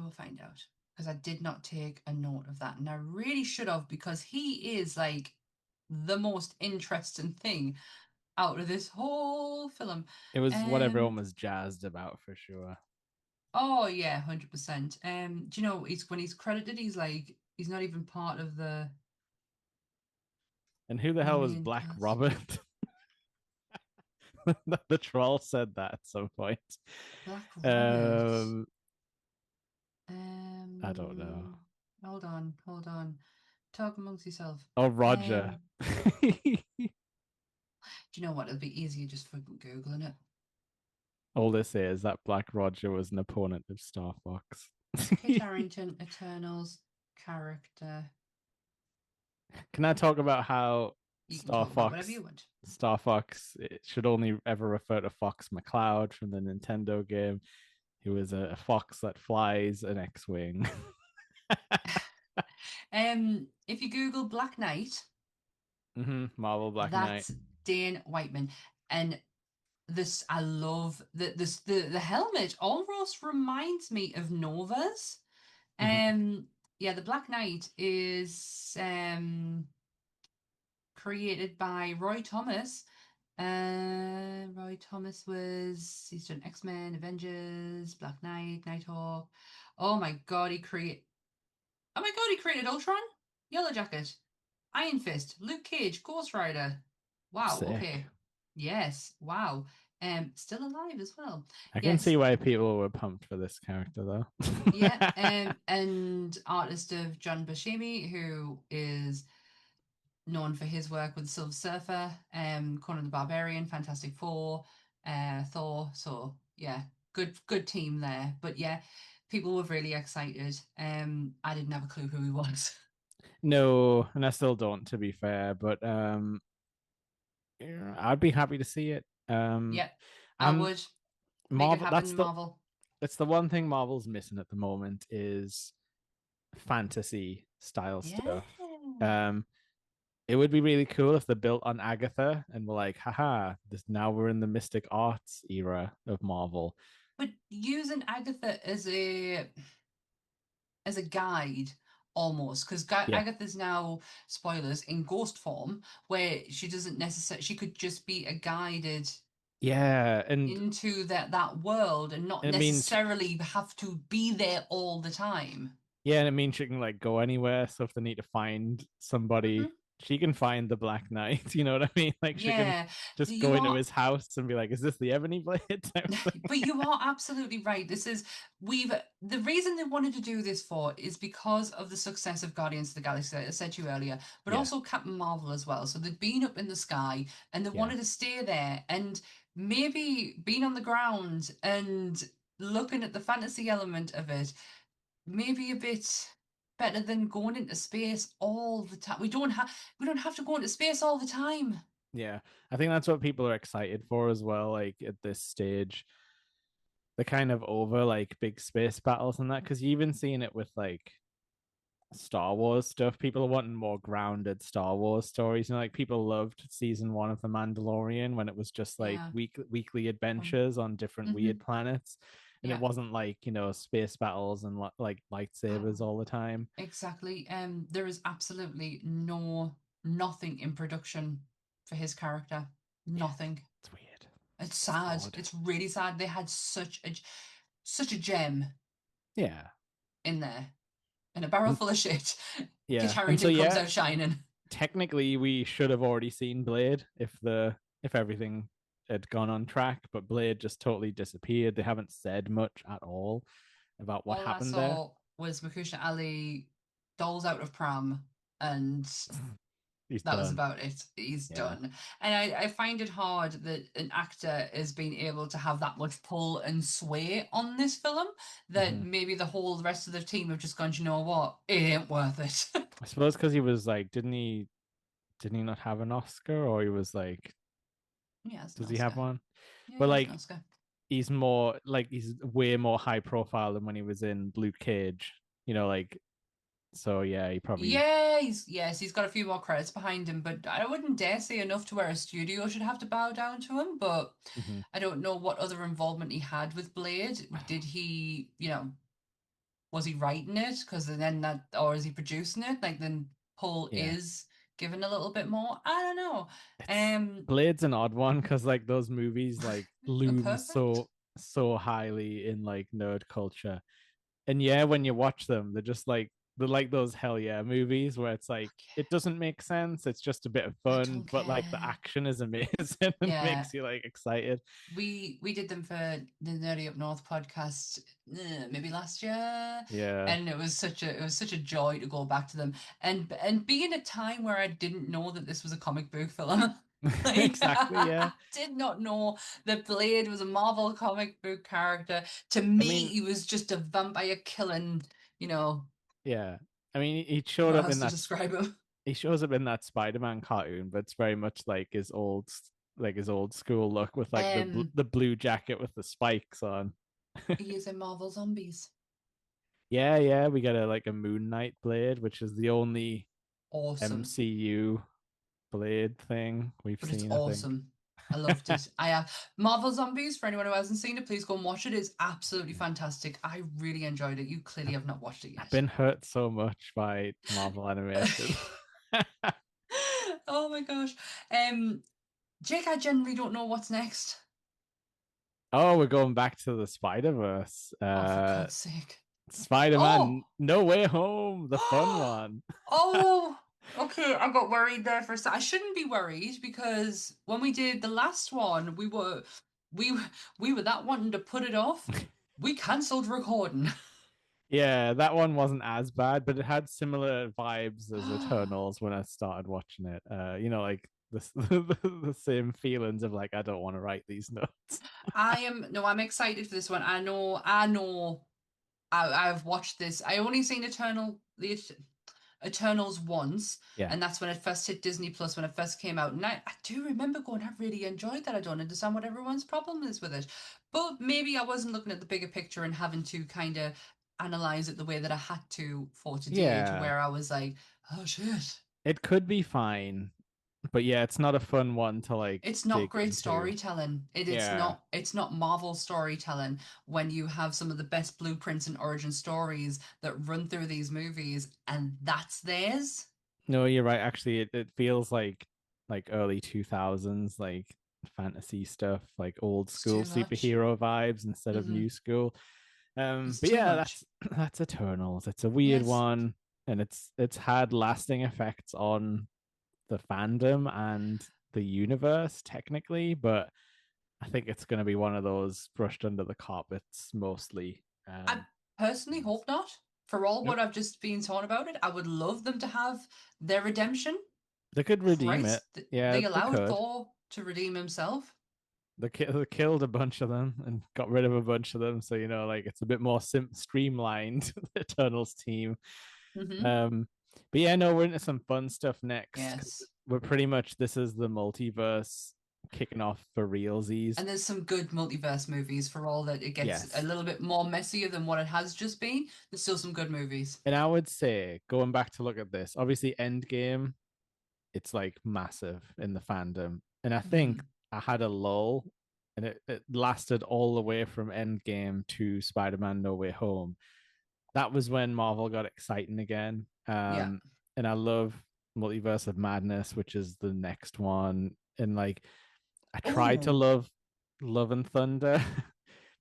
will find out because I did not take a note of that, and I really should have because he is like the most interesting thing out of this whole film. It was what everyone Um. was jazzed about for sure. Oh yeah, 100%. Do you know he's when he's credited, he's not even part of And who the the hell was main Black cast. Robert? The troll said that at some point. Black Robert. Um, I don't know. Um. Hold on. Talk amongst yourself. Oh, Roger. Um. Do you know what? It'll be easier just fucking googling it. All this is that Black Roger was an opponent of Star Fox. Kit Harington, Eternals character. Can I talk about how You can Star talk about whatever Fox, you want. Star Fox, it should only ever refer to Fox McCloud from the Nintendo game, who is a fox that flies an X-wing. If you Google Black Knight, Marvel Black Knight. that's Dan Whiteman, and this I love the helmet almost reminds me of Nova's. Mm-hmm. Yeah, the Black Knight is created by Roy Thomas. Roy Thomas he's done X-Men, Avengers, Black Knight, Nighthawk. Oh my god, he created Ultron, Yellow Jacket, Iron Fist, Luke Cage, Ghost Rider. Wow, Sick. okay. Yes, wow. Still alive as well. I can see Yes, why people were pumped for this character though. yeah. And artist of John Buscemi, who is known for his work with Silver Surfer, Conan the Barbarian, Fantastic Four, Thor. So yeah, good team there. But yeah, people were really excited. I didn't have a clue who he was. No, and I still don't, to be fair. But yeah, I'd be happy to see it. Yeah, I I'm would make it Marvel. happen, Marvel. That's the one thing Marvel's missing at the moment is fantasy style Yeah. stuff. Um, it would be really cool if they built on Agatha and were like, haha, this now we're in the mystic arts era of Marvel. But using Agatha as a guide almost, because Yeah. Agatha's now, spoilers, in ghost form, where she doesn't necessarily, she could just be a guided Yeah, and into that world and not it means necessarily have to be there all the time. yeah, and it means she can like go anywhere. So if they need to find somebody, Hmm. she can find the Black Knight. You know what I mean? Like she can Yeah, just go you into are. his house and be like, "Is this the Ebony Blade?" type thing. But you are absolutely right. We've the reason they wanted to do this for is because of the success of Guardians of the Galaxy, like I said to you earlier, but Yeah, also Captain Marvel as well. So they'd been up in the sky and they yeah, wanted to stay there and maybe being on the ground and looking at the fantasy element of it, maybe a bit better than going into space all the time. We don't have to go into space all the time. yeah. I think that's what people are excited for as well. Like at this stage, they're kind of over like big space battles and that because you even seen it with like Star Wars stuff. People are wanting more grounded Star Wars stories. You know, like people loved season one of The Mandalorian when it was just like Yeah. weekly Um, adventures on different weird mhm. planets. And it Yeah. wasn't like, space battles and like lightsabers all the time. Exactly. There is absolutely nothing in production for his character. Yeah, Nothing. it's weird. It's It's sad. odd. It's really sad. They had such a gem Yeah. in there, in a barrel And full of shit. Kit yeah. And so Harington comes yeah, out shining. technically we should have already seen Blade if everything had gone on track, but Blade just totally disappeared. They haven't said much at all about what All I happened there. saw was Makusha Ali dolls out of pram, and He's that was done. about it. He's Yeah. done. And I find it hard that an actor is being able to have that much pull and sway on this film that Hmm. maybe the whole rest of the team have just gone, you know what? It ain't worth it. I suppose because he was like, didn't he not have an Oscar, or he was like, Yeah, it's an does he have Oscar. one? Yeah, But he has an like Oscar. he's way more high profile than when he was in Luke Cage. Like so yeah, he probably Yeah, he's got a few more credits behind him, but I wouldn't dare say enough to where a studio should have to bow down to him. But mhm. I don't know what other involvement he had with Blade. Did he, was he writing it? Because then that, or is he producing it? Like then Paul Yeah. is given a little bit more. I don't know. It's Um, Blade's an odd one because like those movies like are loom perfect. so highly in like nerd culture. And yeah, when you watch them, they're like those hell yeah movies where it's like it doesn't make sense. It's just a bit of I fun, don't but like the care. action is amazing and Yeah, makes you like excited. we did them for the Nerdy Up North podcast, maybe last year, Yeah. and it was such a joy to go back to them and be in a time where I didn't know that this was a comic book film. Like Exactly, yeah. I did not know that Blade was a Marvel comic book character. To I me, mean, he was just a vampire killing, you know, yeah. I mean, I don't know how else to describe him. he shows up in that Spider-Man cartoon, but it's very much like his old school look with like Um, the blue jacket with the spikes on. he is in Marvel Zombies. Yeah, yeah, we got a Moon Knight blade, which is the only Awesome. MCU blade thing we've But it's seen, I think. awesome. I loved it. I Marvel Zombies, for anyone who hasn't seen it, please go and watch it. It's absolutely fantastic. I really enjoyed it. You clearly I've, have not watched it I've yet. been hurt so much by Marvel animation. Oh my gosh. Um, Jake, I generally don't know what's next. Oh, we're going back to the Spider-Verse. Oh, for God's sake. Spider-Man Oh! No Way Home, the fun one. Oh! Okay, I got worried there for a sec. I shouldn't be worried because when we did the last one, we were we were that wanting to put it off. We cancelled recording. Yeah, that one wasn't as bad, but it had similar vibes as Eternals when I started watching it. Like the same feelings of like I don't want to write these notes. I'm excited for this one. I know I've watched this. I only seen Eternals once, Yeah. and that's when it first hit Disney Plus when it first came out. And I do remember going, I really enjoyed that. I don't understand what everyone's problem is with it. But maybe I wasn't looking at the bigger picture and having to kind of analyze it the way that I had to for today, to Yeah. where I was like, oh shit. It could be fine. but yeah, it's not a fun one to like It's not dig great into. storytelling. Yeah. It's not Marvel storytelling when you have some of the best blueprints and origin stories that run through these movies and that's theirs. No, you're right. Actually, it feels like early 2000s, like fantasy stuff, like old It's school too much. superhero vibes instead of Hmm. new school. It's But too yeah, much. that's Eternals. It's a weird Yes. one, and it's had lasting effects on the fandom and the universe technically, but I think it's going to be one of those brushed under the carpets mostly. I personally Ones. hope not. For all Yep. what I've just been taught about it, I would love them to have their redemption. They could redeem it. Christ, Yeah, they they allowed could. Thor to redeem himself. They killed a bunch of them and got rid of a bunch of them, so like it's a bit more streamlined. The Eternals team. Hmm. Um, but yeah, no, we're into some fun stuff next because Yes. we're pretty much this is the multiverse kicking off for realsies. And there's some good multiverse movies for all that it gets a Yes, little bit more messier than what it has just been. There's still some good movies. and I would say going back to look at this, obviously Endgame, it's like massive in the fandom, and I think Hmm. I had a lull, and it lasted all the way from Endgame to Spider-Man No Way Home. That was when Marvel got exciting again. Yeah. And I love Multiverse of Madness, which is the next one. And like I tried to Oh, love Love and Thunder,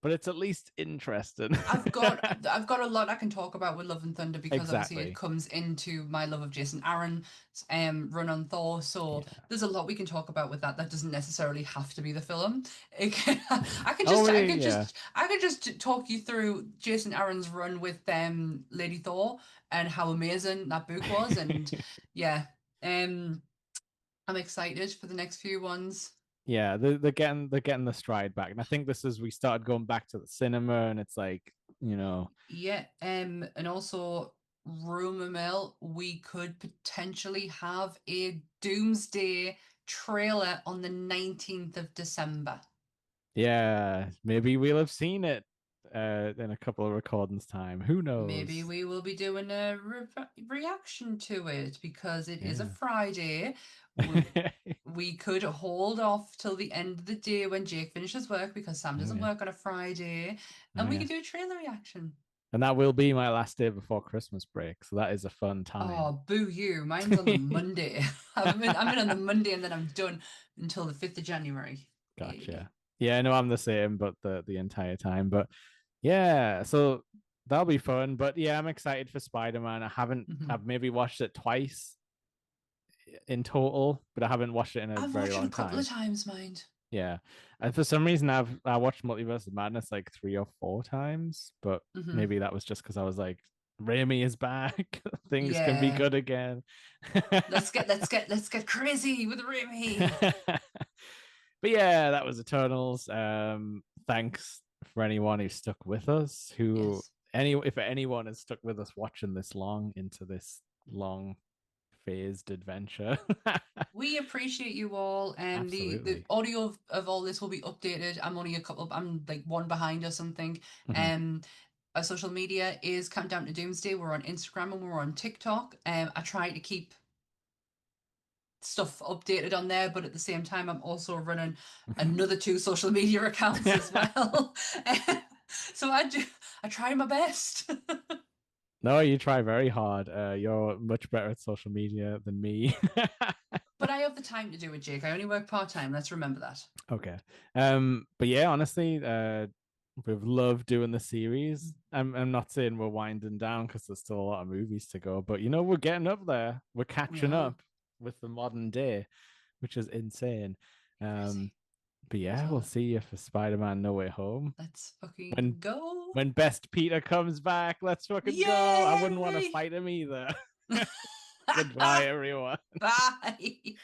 but it's at least interesting. I've got a lot I can talk about with Love and Thunder because obviously it Exactly. comes into my love of Jason Aaron's run on Thor. So Yeah. there's a lot we can talk about with that. That doesn't necessarily have to be the film. Oh, really? Yeah. I could just talk you through Jason Aaron's run with Lady Thor and how amazing that book was. And yeah, um, I'm excited for the next few ones. Yeah, they're getting the stride back. And I think this is we started going back to the cinema and it's like, Yeah, and also rumor mill, we could potentially have a Doomsday trailer on the 19th of December. yeah, maybe we'll have seen it in a couple of recordings time. Who Maybe knows? we will be doing a reaction to it because it is a Yeah. Friday. We could hold off till the end of the day when Jake finishes work because Sam Oh doesn't yeah. work on a Friday, Oh and we yeah. could do a trailer reaction. And that will be my last day before Christmas break. So that is a fun time. Oh, boo you. Mine's on the Monday. I'm in on the Monday and then I'm done until the 5th of January. Yeah. Gotcha. Yeah, no, I'm the same, but the entire time. But yeah, so that'll be fun. But yeah, I'm excited for Spider-Man. Hmm. I've maybe watched it twice in total, but I haven't watched it in a I've very watched it a long couple of time. times, mind. Yeah. And for some reason I watched Multiverse of Madness like 3 or 4 times, but Hmm. maybe that was just because I was like, Raimi is back. Things can be Yeah. good again. Let's get crazy with Remy. But yeah, that was Eternals. Thanks for anyone who stuck with us. Who Yes. any if anyone has stuck with us watching this long into this long phased adventure. We appreciate you all. The Absolutely. audio of all this will be updated. I'm like one behind or something. Mhm. Um, our social media is Countdown to Doomsday. We're on Instagram and we're on TikTok. I try to keep stuff updated on there, but at the same time, I'm also running another two social media accounts as well. So I try my best. No, you try very hard. You're much better at social media than me. But I have the time to do it, Jake. I only work part time. Let's remember that. Okay. But yeah, honestly, we've loved doing the series. I'm not saying we're winding down because there's still a lot of movies to go, but we're getting up there. We're We catching are up with the modern day, which is insane. Um, crazy. but yeah, we'll So see you for Spider-Man No Way Home. let's When fucking go. when Best Peter comes back, let's fucking go. I wouldn't want to Yay! fight him either. Goodbye, everyone. Bye.